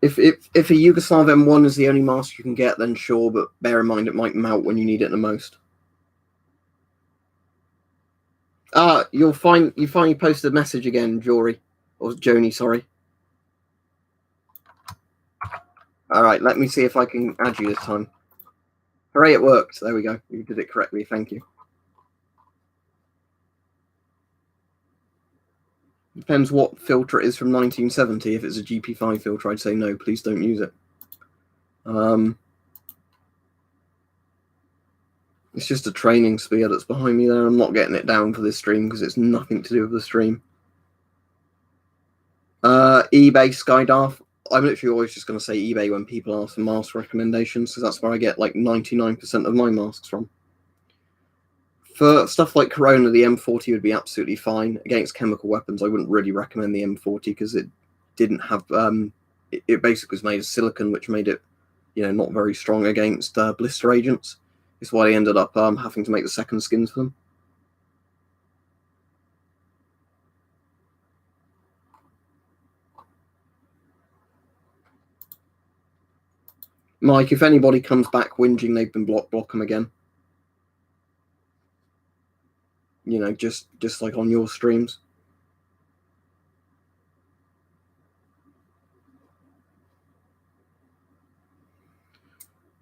if a Yugoslav M1 is the only mask you can get, then sure, but bear in mind it might melt when you need it the most. You finally posted a message again, Jory. Or Joni, sorry. Alright, let me see if I can add you this time. Hooray, it worked. There we go. You did it correctly, thank you. Depends what filter it is from 1970. If it's a GP5 filter, I'd say no, please don't use it. It's just a training spear that's behind me there. I'm not getting it down for this stream because it's nothing to do with the stream. eBay Skydarth. I'm literally always just going to say eBay when people ask for mask recommendations because that's where I get like 99% of my masks from. For stuff like Corona, the M40 would be absolutely fine. Against chemical weapons, I wouldn't really recommend the M40 because it didn't have... it basically was made of silicon, which made it, not very strong against blister agents. It's why they ended up having to make the second skins for them. Mike, if anybody comes back whinging they've been blocked, block them again. Just like on your streams.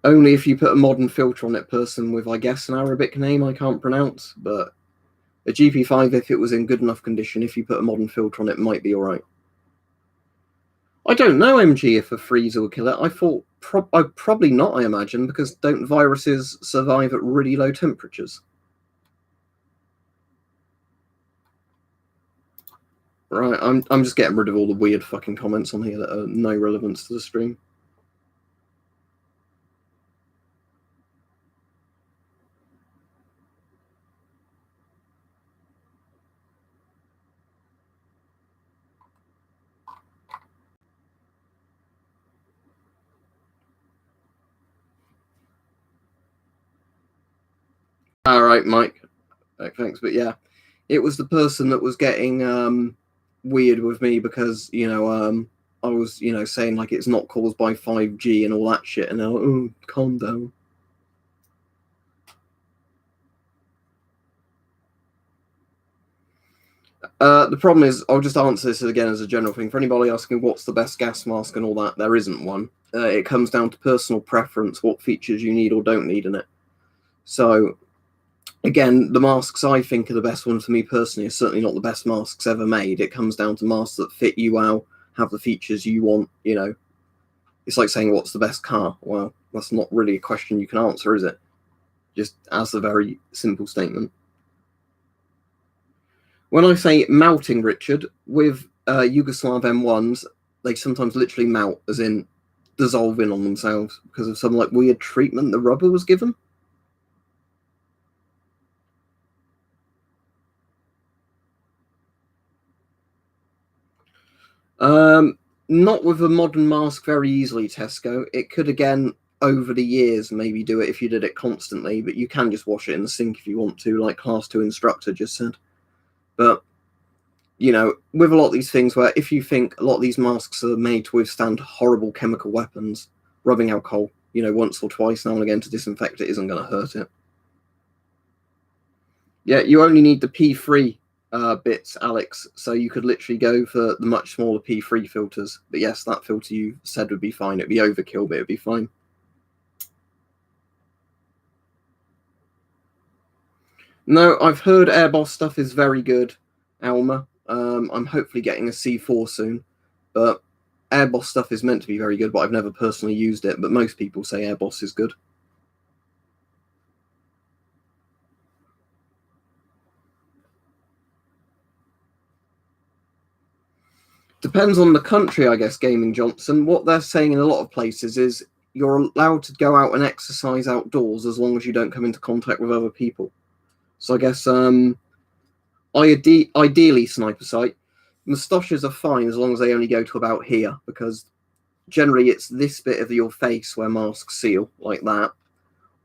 Only if you put a modern filter on it, person with, I guess, an Arabic name I can't pronounce, but a GP5, if it was in good enough condition, if you put a modern filter on it, might be alright. I don't know, MG, if a freezer would kill it. I thought probably not, I imagine, because don't viruses survive at really low temperatures? Right, I'm just getting rid of all the weird fucking comments on here that are no relevance to the stream. All right, Mike. Thanks, but yeah, it was the person that was getting weird with me because I was saying like it's not caused by 5G and all that shit, and they're like, oh, calm down. The problem is, I'll just answer this again as a general thing. For anybody asking what's the best gas mask and all that, there isn't one. It comes down to personal preference, what features you need or don't need in it. So, again, the masks I think are the best ones for me personally are certainly not the best masks ever made. It comes down to masks that fit you well, have the features you want. It's like saying what's the best car. Well, that's not really a question you can answer, is it? Just as a very simple statement. When I say melting, Richard, with Yugoslav M1s, they sometimes literally melt, as in dissolve in on themselves because of some like weird treatment the rubber was given. Not with a modern mask very easily, Tesco. It could, again, over the years, maybe do it if you did it constantly, but you can just wash it in the sink if you want to, like Class 2 instructor just said. But, with a lot of these things where if you think a lot of these masks are made to withstand horrible chemical weapons, rubbing alcohol, once or twice now and again to disinfect it isn't going to hurt it. Yeah, you only need the P3 bits, Alex, so you could literally go for the much smaller P3 filters. But yes, that filter you said would be fine. It'd be overkill, but it'd be fine. No, I've heard Airboss stuff is very good, Alma. I'm hopefully getting a C4 soon, but Airboss stuff is meant to be very good, but I've never personally used it, but most people say Airboss is good. Depends on the country, I guess, Gaming Johnson. What they're saying in a lot of places is you're allowed to go out and exercise outdoors as long as you don't come into contact with other people. So I guess ideally, sniper sight, moustaches are fine as long as they only go to about here, because generally it's this bit of your face where masks seal, like that,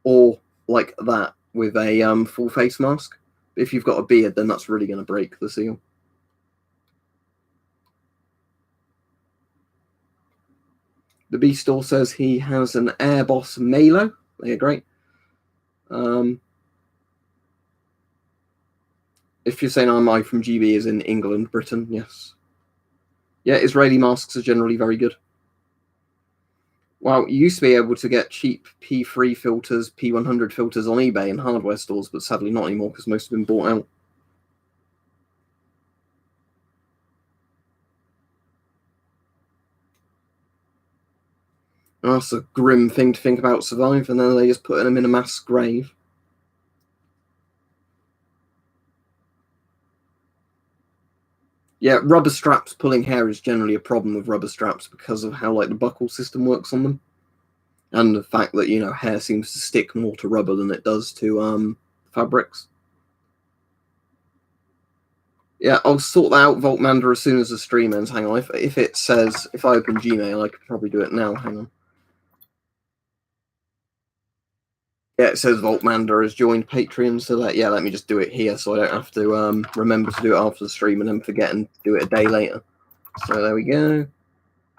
or like that with a full face mask. If you've got a beard, then that's really going to break the seal. The B Store says he has an Airboss Malo. They're great. If you're saying am I from GB is in England, Britain, yes. Yeah, Israeli masks are generally very good. Well, you used to be able to get cheap P3 filters, P100 filters on eBay and hardware stores, but sadly not anymore because most have been bought out. That's a grim thing to think about, survive, and then they just put them in a mass grave. Yeah, rubber straps pulling hair is generally a problem with rubber straps because of how the buckle system works on them, and the fact that hair seems to stick more to rubber than it does to fabrics. Yeah, I'll sort that out, Voltmander, as soon as the stream ends. Hang on, if it says if I open Gmail, I could probably do it now. Hang on. Yeah, it says Voltmander has joined Patreon, so let me just do it here so I don't have to remember to do it after the stream and then forget and do it a day later. So there we go.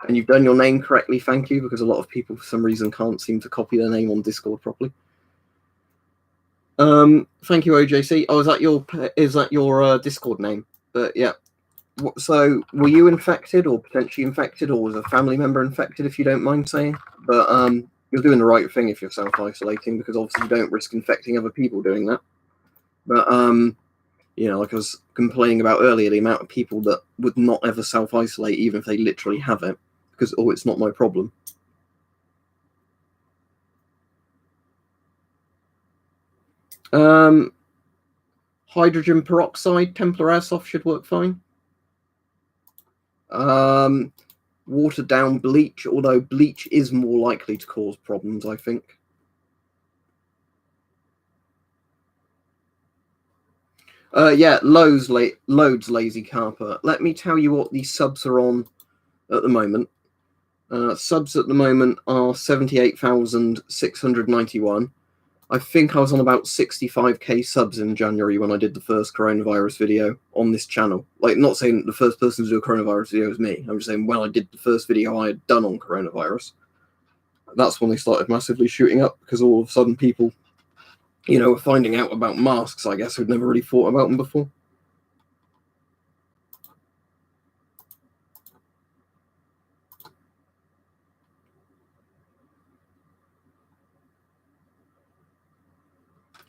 And you've done your name correctly, thank you, because a lot of people for some reason can't seem to copy their name on Discord properly. Thank you, OJC. Oh, is that your Discord name? But yeah. So were you infected or potentially infected, or was a family member infected, if you don't mind saying? But you're doing the right thing if you're self-isolating, because obviously you don't risk infecting other people doing that. But like I was complaining about earlier, the amount of people that would not ever self-isolate even if they literally have it, because it's not my problem. Hydrogen peroxide, Templar Airsoft should work fine. Watered down bleach, although bleach is more likely to cause problems, I think. Yeah, loads lazy carper. Let me tell you what the subs are on at the moment. Subs at the moment are 78,691. I think I was on about 65k subs in January when I did the first coronavirus video on this channel. Like, not saying that the first person to do a coronavirus video was me. I'm just saying when I did the first video I had done on coronavirus, that's when they started massively shooting up, because all of a sudden people, you know, were finding out about masks, I guess, who'd never really thought about them before.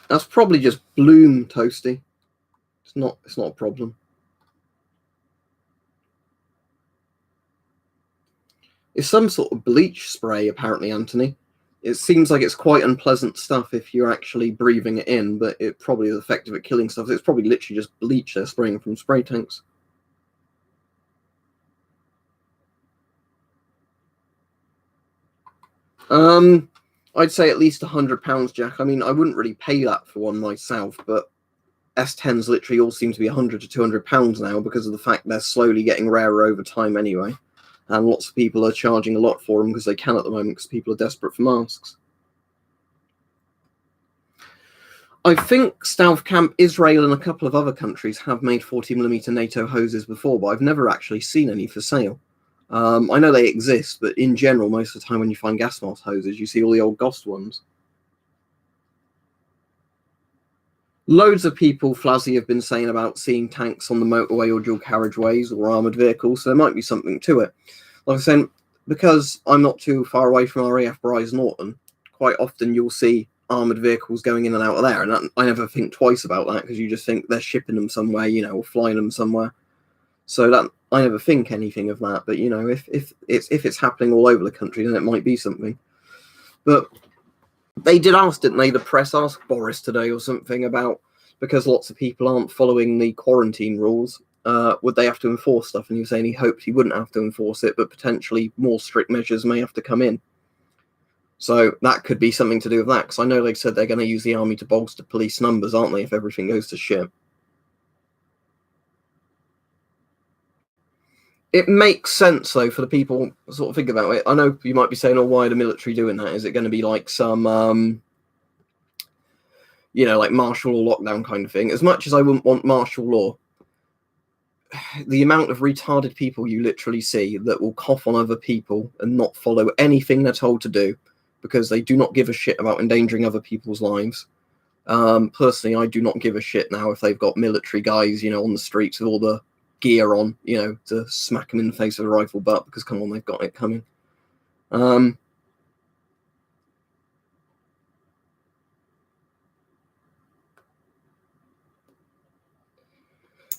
That's probably just bloom, Toasty. It's not a problem. It's some sort of bleach spray, apparently, Anthony. It seems like it's quite unpleasant stuff if you're actually breathing it in, but it probably is effective at killing stuff. It's probably literally just bleach they're spraying from spray tanks. I'd say at least £100, Jack. I mean, I wouldn't really pay that for one myself, but S10s literally all seem to be £100 to £200 now because of the fact they're slowly getting rarer over time anyway. And lots of people are charging a lot for them because they can at the moment because people are desperate for masks. I think Stealth Camp Israel and a couple of other countries have made 40mm NATO hoses before, but I've never actually seen any for sale. I know they exist, but in general, most of the time when you find gas mask hoses, you see all the old Gost ones. Loads of people, Flazzy, have been saying about seeing tanks on the motorway or dual carriageways or armoured vehicles, so there might be something to it. Like I said, because I'm not too far away from RAF Bryce Norton, quite often you'll see armoured vehicles going in and out of there, and I never think twice about that because you just think they're shipping them somewhere, you know, or flying them somewhere. So that I never think anything of that. But you know, if it's happening all over the country, then it might be something. But they did ask, didn't they? The press asked Boris today or something about, because lots of people aren't following the quarantine rules, would they have to enforce stuff? And he was saying he hoped he wouldn't have to enforce it, but potentially more strict measures may have to come in. So that could be something to do with that, because I know they said they're going to use the army to bolster police numbers, aren't they, if everything goes to shit. It makes sense, though, for the people sort of think about it. I know you might be saying, oh, why are the military doing that? Is it going to be like some, you know, like martial law lockdown kind of thing? As much as I wouldn't want martial law, the amount of retarded people you literally see that will cough on other people and not follow anything they're told to do because they do not give a shit about endangering other people's lives. Personally, I do not give a shit now if they've got military guys, you know, on the streets with all the gear on, you know, to smack them in the face with a rifle butt, because come on, they've got it coming.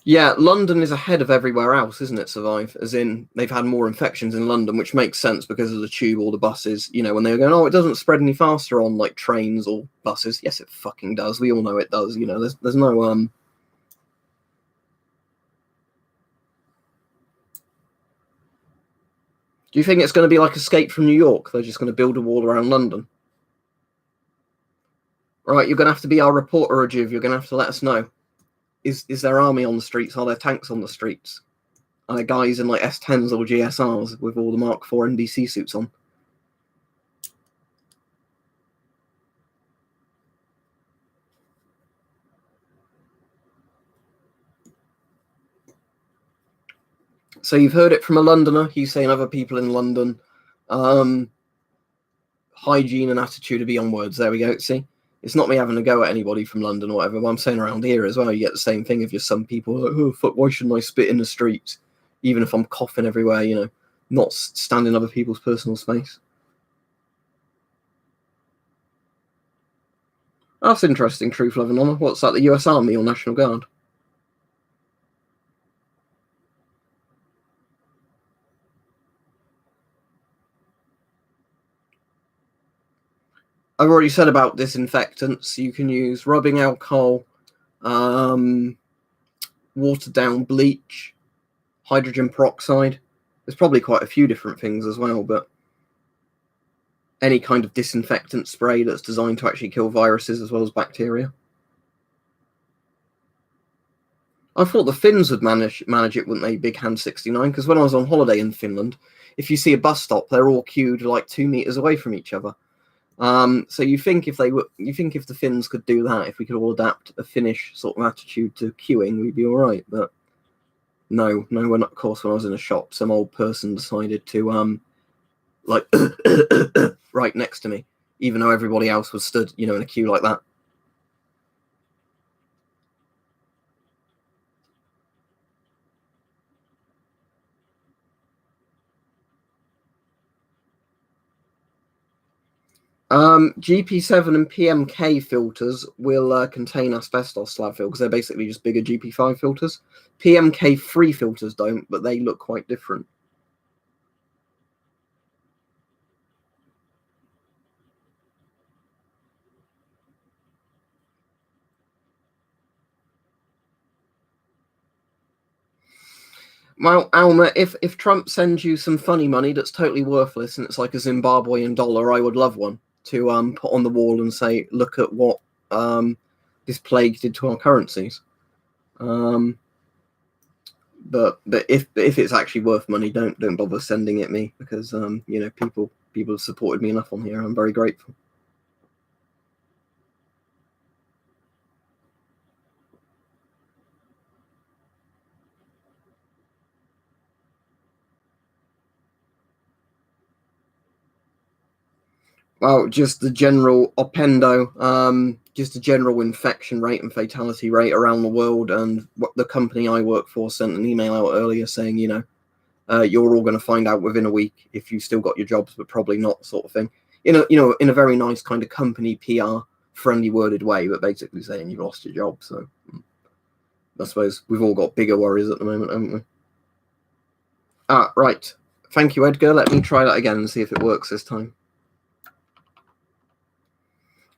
Yeah, London is ahead of everywhere else, isn't it, Survive? As in, they've had more infections in London, which makes sense because of the tube or the buses. You know, when they were going, oh, it doesn't spread any faster on, like, trains or buses. Yes, it fucking does. We all know it does. You know, there's no, Do you think it's going to be like Escape from New York? They're just going to build a wall around London? Right, you're going to have to be our reporter, Rajiv. You're going to have to let us know. Is there army on the streets? Are there tanks on the streets? Are there guys in like S10s or GSRs with all the Mark IV NBC suits on? So you've heard it from a Londoner. He's saying other people in London. Hygiene and attitude are beyond words. There we go. See? It's not me having a go at anybody from London or whatever, but I'm saying around here as well, you get the same thing if you're some people like, oh, fuck, why shouldn't I spit in the streets? Even if I'm coughing everywhere, you know, not standing in other people's personal space. That's interesting, Truth, Love and Honour. What's that, the US Army or National Guard? I've already said about disinfectants. You can use rubbing alcohol, watered down bleach, hydrogen peroxide. There's probably quite a few different things as well, but any kind of disinfectant spray that's designed to actually kill viruses as well as bacteria. I thought the Finns would manage it, wouldn't they, Big Hand 69? Because when I was on holiday in Finland, if you see a bus stop, they're all queued like 2 meters away from each other. So you think if the Finns could do that, if we could all adapt a Finnish sort of attitude to queuing, we'd be all right. But no, we're not. Of course, when I was in a shop, some old person decided to like right next to me, even though everybody else was stood, in a queue like that. GP7 and PMK filters will contain asbestos slab filters because they're basically just bigger GP5 filters. PMK3 filters don't, but they look quite different. Well, Alma, if Trump sends you some funny money that's totally worthless and it's like a Zimbabwean dollar, I would love one to put on the wall and say, look at what this plague did to our currencies. But if it's actually worth money, don't bother sending it me because people have supported me enough on here. I'm very grateful. Well, just the general oppendo, just the general infection rate and fatality rate around the world, and what the company I work for sent an email out earlier saying, you're all going to find out within a week if you still got your jobs, but probably not, sort of thing. In a very nice kind of company PR friendly worded way, but basically saying you've lost your job. So I suppose we've all got bigger worries at the moment, haven't we? Right. Thank you, Edgar. Let me try that again and see if it works this time.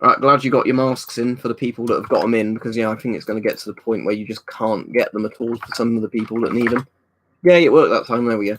All right, glad you got your masks in for the people that have got them in, because I think it's going to get to the point where you just can't get them at all for some of the people that need them. Yeah, it worked that time. There we go.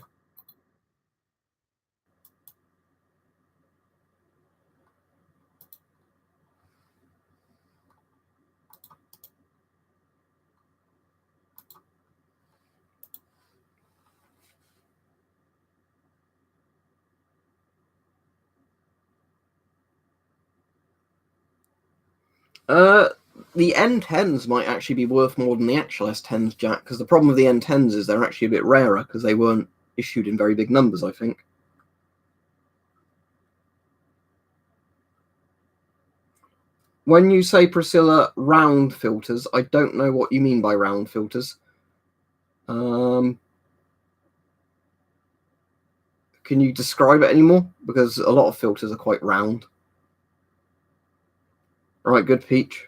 The N10s might actually be worth more than the actual S10s, Jack, because the problem with the N10s is they're actually a bit rarer because they weren't issued in very big numbers, I think. When you say, Priscilla, round filters, I don't know what you mean by round filters. Can you describe it anymore? Because a lot of filters are quite round. All right, good, Peach.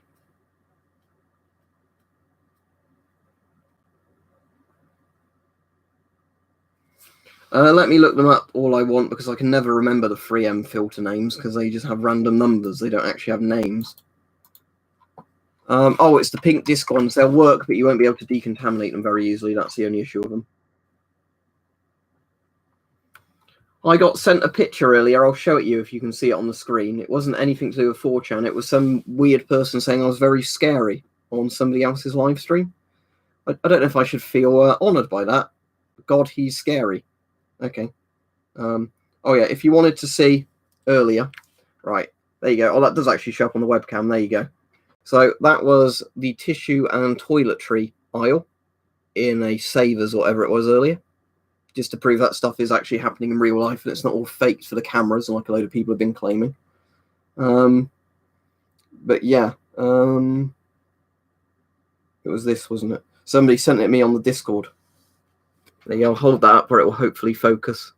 Let me look them up all I want, because I can never remember the 3M filter names because they just have random numbers. They don't actually have names. It's the pink disc ones. They'll work, but you won't be able to decontaminate them very easily. That's the only issue with them. I got sent a picture earlier. I'll show it you if you can see it on the screen. It wasn't anything to do with 4chan. It was some weird person saying I was very scary on somebody else's live stream. I don't know if I should feel honoured by that. God, he's scary. Okay. Oh yeah, if you wanted to see earlier, right, there you go. Oh, that does actually show up on the webcam. There you go. So that was the tissue and toiletry aisle in a Savers or whatever it was earlier, just to prove that stuff is actually happening in real life and it's not all faked for the cameras like a load of people have been claiming. But yeah, it was this, wasn't it? Somebody sent it me on the Discord. There you go. I'll hold that up where it will hopefully focus.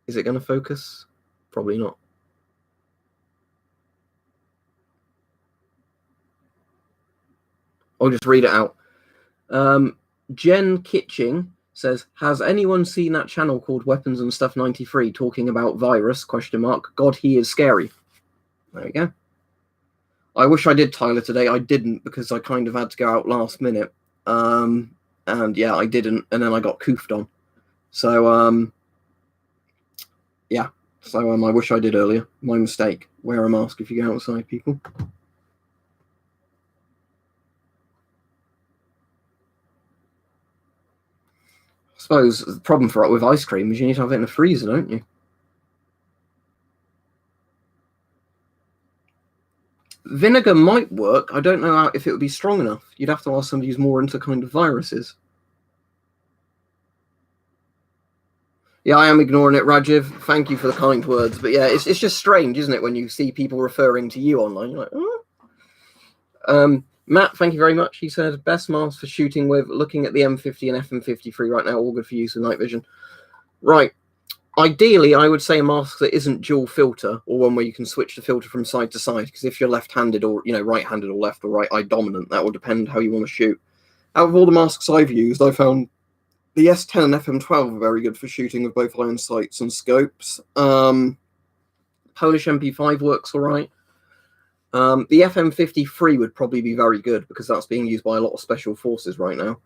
Is it going to focus? Probably not. I'll just read it out. Jen Kitching says, has anyone seen that channel called Weapons and Stuff 93 talking about virus, ? God, he is scary. There we go. I wish I did, Tyler, today. I didn't, because I kind of had to go out last minute. And yeah, I didn't. And then I got coofed on. So, yeah. So I wish I did earlier. My mistake. Wear a mask if you go outside, people. I suppose the problem with ice cream is you need to have it in a freezer, don't you? Vinegar might work. I don't know if it would be strong enough. You'd have to ask somebody who's more into kind of viruses. Yeah, I am ignoring it, Rajiv. Thank you for the kind words. But yeah, it's just strange, isn't it, when you see people referring to you online? You're like, oh. Matt, thank you very much. He said, best mask for shooting with, looking at the M50 and FM53 right now, all good for use with night vision. Right. Ideally, I would say a mask that isn't dual filter, or one where you can switch the filter from side to side, because if you're left-handed or, right-handed or left or right eye dominant, that will depend how you want to shoot. Out of all the masks I've used, I found the S10 and FM12 are very good for shooting with both iron sights and scopes. Polish MP5 works all right. The FM53 would probably be very good because that's being used by a lot of special forces right now.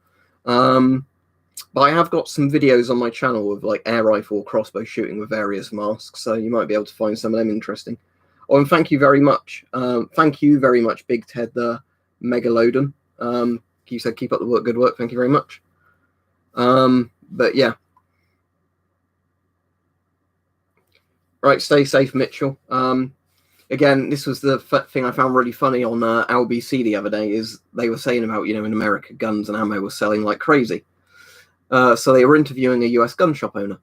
But I have got some videos on my channel of like air rifle or crossbow shooting with various masks, so you might be able to find some of them interesting. Oh, and thank you very much. Thank you very much, Big Ted the Megalodon. You said keep up the good work. Thank you very much. But yeah. Right, stay safe, Mitchell. Again, this was the thing I found really funny on LBC the other day, is they were saying about, in America, guns and ammo were selling like crazy. So they were interviewing a US gun shop owner.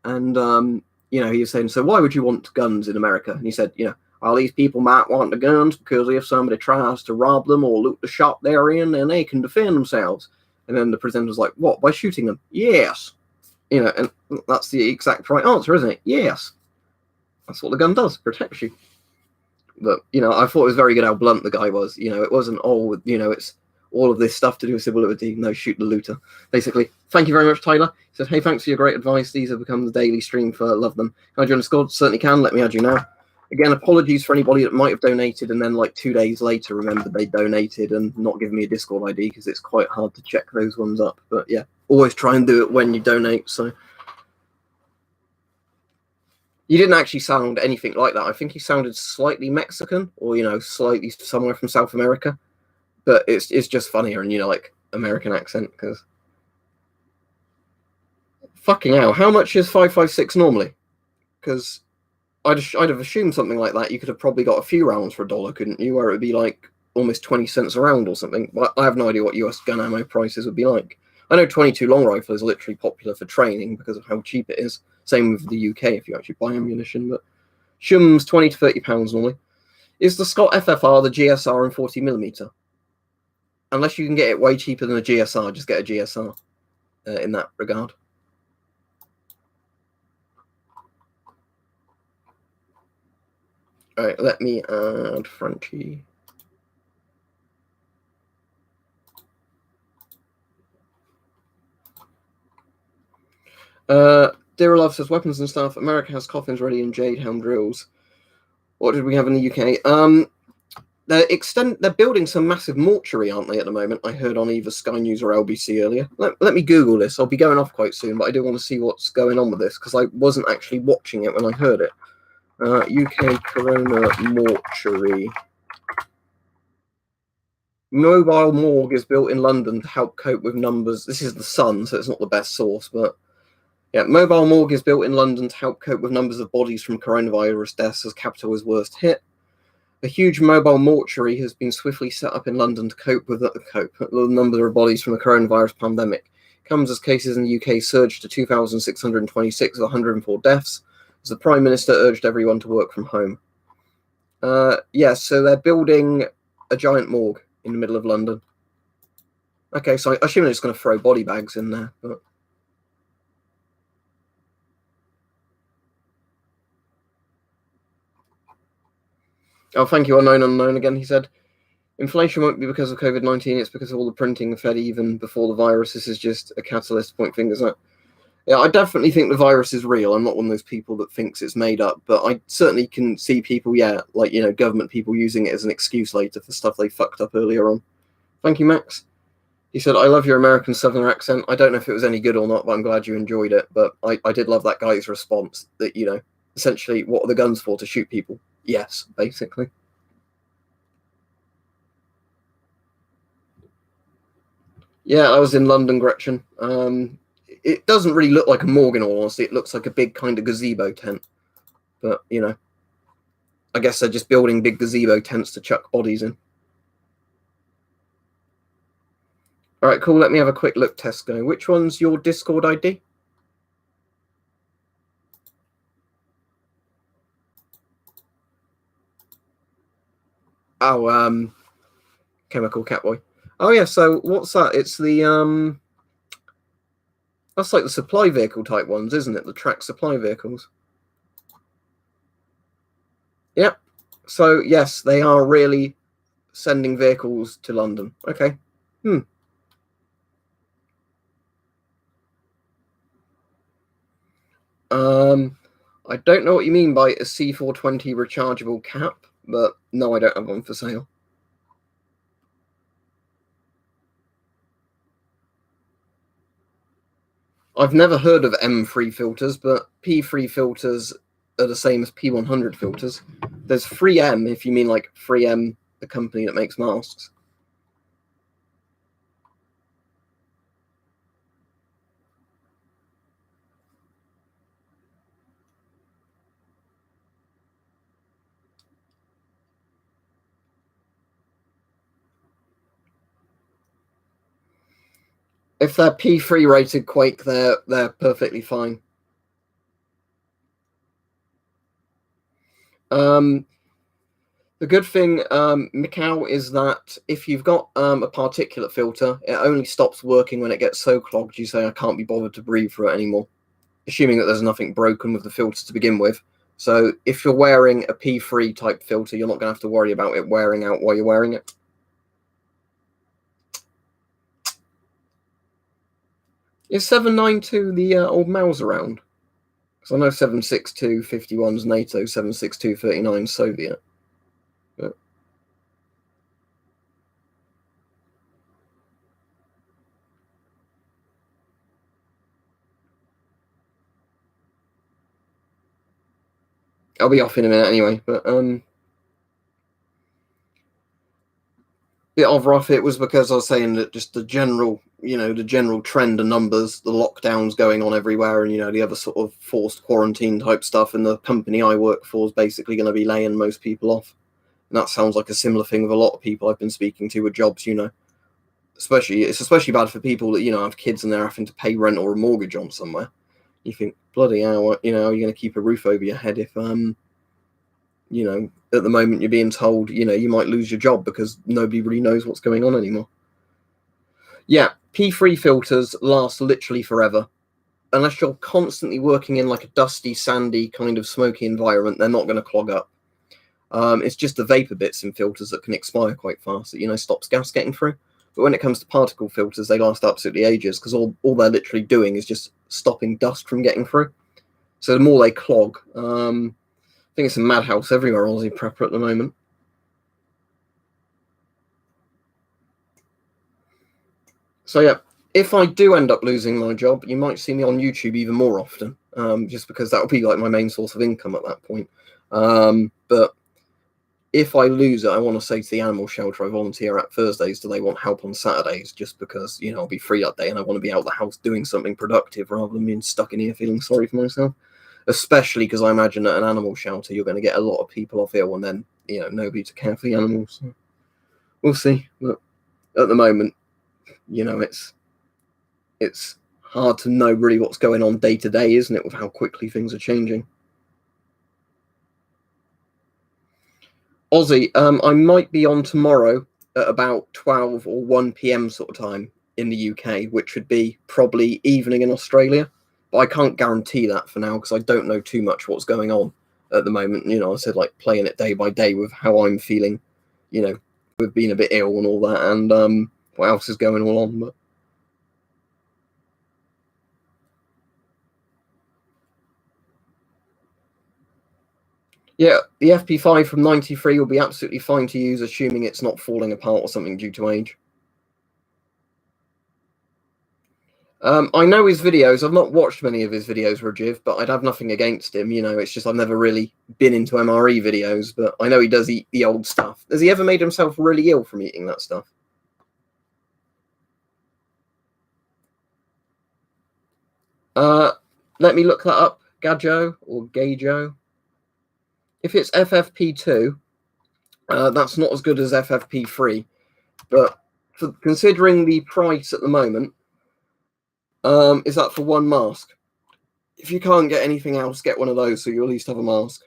And, he was saying, so why would you want guns in America? And he said, well, these people might want the guns because if somebody tries to rob them or loot the shop they're in, then they can defend themselves. And then the presenter was like, what, by shooting them? Yes. And that's the exact right answer, isn't it? Yes. That's what the gun does, protects you. But, I thought it was very good how blunt the guy was. It wasn't all, it's all of this stuff to do with civil liberty. No, shoot the looter. Basically, thank you very much, Tyler. He said, hey, thanks for your great advice. These have become the daily stream for Love Them. Can I join the squad? Certainly can. Let me add you now. Again, apologies for anybody that might have donated and then like 2 days later remembered they donated and not given me a Discord ID because it's quite hard to check those ones up. But yeah, always try and do it when you donate. So you didn't actually sound anything like that. I think you sounded slightly Mexican or, slightly somewhere from South America. But it's just funnier and, like American accent because fucking hell, how much is 5.56 normally? Because I'd have assumed something like that. You could have probably got a few rounds for $1, couldn't you? Where it would be like almost 20 cents a round or something. But I have no idea what US gun ammo prices would be like. I know 22 long rifle is literally popular for training because of how cheap it is. Same with the UK if you actually buy ammunition. But Shum's £20 to £30 normally. Is the Scott FFR the GSR and 40mm? Unless you can get it way cheaper than a GSR, just get a GSR in that regard. All right, let me add Frenchie. Dear Love says, weapons and stuff. America has coffins ready and jade hound drills. What did we have in the UK? They're building some massive mortuary, aren't they, at the moment? I heard on either Sky News or LBC earlier. Let me Google this. I'll be going off quite soon, but I do want to see what's going on with this because I wasn't actually watching it when I heard it. UK Corona mortuary. Mobile morgue is built in London to help cope with numbers. This is the Sun, so it's not the best source, but yeah, mobile morgue is built in London to help cope with numbers of bodies from coronavirus deaths as capital is worst hit. A huge mobile mortuary has been swiftly set up in London to cope with the number of bodies from the coronavirus pandemic. It comes as cases in the UK surged to 2,626 with 104 deaths, as the Prime Minister urged everyone to work from home. Yes, so they're building a giant morgue in the middle of London. Okay, so I assume they're just going to throw body bags in there, but... Oh, thank you, Unknown again. He said, inflation won't be because of COVID-19, it's because of all the printing fed even before the virus. This is just a catalyst to point fingers at. Yeah, I definitely think the virus is real. I'm not one of those people that thinks it's made up, but I certainly can see people, government people using it as an excuse later for stuff they fucked up earlier on. Thank you, Max. He said, I love your American Southern accent. I don't know if it was any good or not, but I'm glad you enjoyed it. But I did love that guy's response that, essentially, what are the guns for? To shoot people? Yes, basically. Yeah, I was in London, Gretchen. It doesn't really look like a morgue in all honesty. It looks like a big kind of gazebo tent. But, I guess they're just building big gazebo tents to chuck bodies in. All right, cool. Let me have a quick look test going. Which one's your Discord ID? Oh, Chemical Catboy. Oh yeah, so what's that? It's the that's like the supply vehicle type ones, isn't it? The track supply vehicles. Yep. So yes, they are really sending vehicles to London. Okay. I don't know what you mean by a C420 rechargeable cap, but no, I don't have one for sale. I've never heard of M3 filters, but P3 filters are the same as P100 filters. There's 3M if you mean like 3M, the company that makes masks. If they're P3 rated Quake, they're perfectly fine. The good thing, Macau, is that if you've got a particulate filter, it only stops working when it gets so clogged you say, I can't be bothered to breathe through it anymore, assuming that there's nothing broken with the filter to begin with. So if you're wearing a P3 type filter, you're not going to have to worry about it wearing out while you're wearing it. Is 792 the old Mauser round? Because I know 762 51's NATO, 762 39's Soviet. But I'll be off in a minute anyway. But bit of rough it was because I was saying that just the general, the general trend of numbers, the lockdowns going on everywhere, and the other sort of forced quarantine type stuff, and the company I work for is basically going to be laying most people off. And that sounds like a similar thing with a lot of people I've been speaking to with jobs. It's especially bad for people that have kids and they're having to pay rent or a mortgage on somewhere. You think, bloody hell, are you going to keep a roof over your head if at the moment you're being told, you might lose your job because nobody really knows what's going on anymore. Yeah, P3 filters last literally forever. Unless you're constantly working in like a dusty, sandy, kind of smoky environment, they're not going to clog up. It's just the vapor bits in filters that can expire quite fast that, stops gas getting through. But when it comes to particle filters, they last absolutely ages because all they're literally doing is just stopping dust from getting through. So the more they clog, I think it's a madhouse everywhere, Aussie prepper at the moment. So yeah, if I do end up losing my job, you might see me on YouTube even more often, just because that'll be like my main source of income at that point. But if I lose it, I want to say to the animal shelter I volunteer at Thursdays, do they want help on Saturdays? Just because, I'll be free that day and I want to be out of the house doing something productive rather than being stuck in here feeling sorry for myself. Especially because I imagine at an animal shelter, you're going to get a lot of people off ill and then, nobody to care for the animals. So we'll see. But at the moment, it's hard to know really what's going on day to day, isn't it, with how quickly things are changing. Aussie, I might be on tomorrow at about 12 or 1 p.m. sort of time in the UK, which would be probably evening in Australia. But I can't guarantee that for now because I don't know too much what's going on at the moment. I said like playing it day by day with how I'm feeling, with being a bit ill and all that, and what else is going on. But yeah, the FP5 from 93 will be absolutely fine to use, assuming it's not falling apart or something due to age. I know his videos. I've not watched many of his videos, Rajiv, but I'd have nothing against him. It's just I've never really been into MRE videos, but I know he does eat the old stuff. Has he ever made himself really ill from eating that stuff? Let me look that up. Gajo or Gajo. If it's FFP2, that's not as good as FFP3, but considering the price at the moment, is that for one mask? If you can't get anything else, get one of those so you at least have a mask.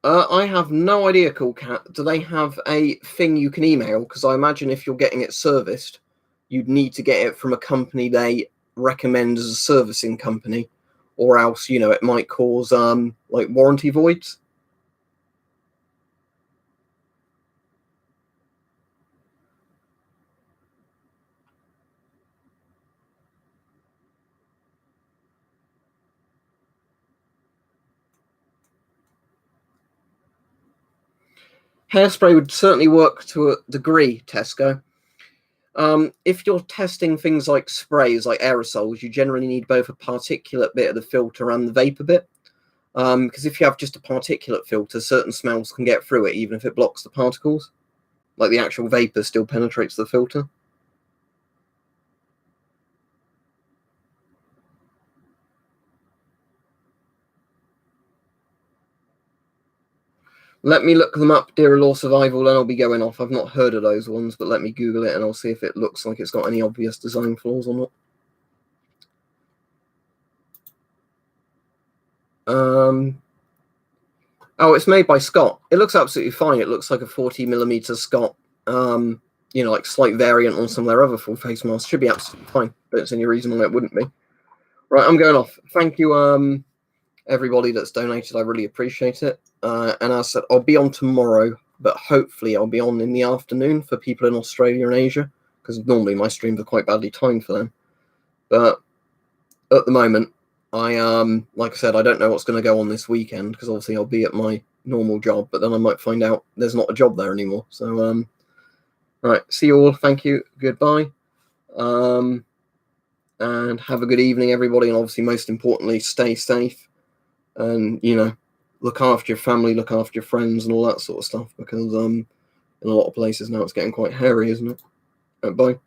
I have no idea, Cool Cat. Do they have a thing you can email? Because I imagine if you're getting it serviced, you'd need to get it from a company they recommend as a servicing company, or else, you know, it might cause like warranty voids. Hairspray would certainly work to a degree, Tesco. If you're testing things like sprays, like aerosols, you generally need both a particulate bit of the filter and the vapor bit. Because if you have just a particulate filter, certain smells can get through it, even if it blocks the particles. Like the actual vapor still penetrates the filter. Let me look them up, Dear Law Survival, and I'll be going off. I've not heard of those ones, but let me Google it and I'll see if it looks like it's got any obvious design flaws or not. Oh, it's made by Scott. It looks absolutely fine. It looks like a 40mm Scott. You know, like slight variant on some of their other full face masks. Should be absolutely fine. Don't see any reason why it wouldn't be. Right, I'm going off. Thank you, everybody that's donated. I really appreciate it. And as I said, I'll be on tomorrow, but hopefully I'll be on in the afternoon for people in Australia and Asia, because normally my streams are quite badly timed for them. But at the moment, like I said, I don't know what's going to go on this weekend, because obviously I'll be at my normal job, but then I might find out there's not a job there anymore. So, right, see you all. Thank you. Goodbye. And have a good evening, everybody. And obviously, most importantly, stay safe. And, you know, look after your family, look after your friends and all that sort of stuff, because in a lot of places now it's getting quite hairy, isn't it? Right, bye.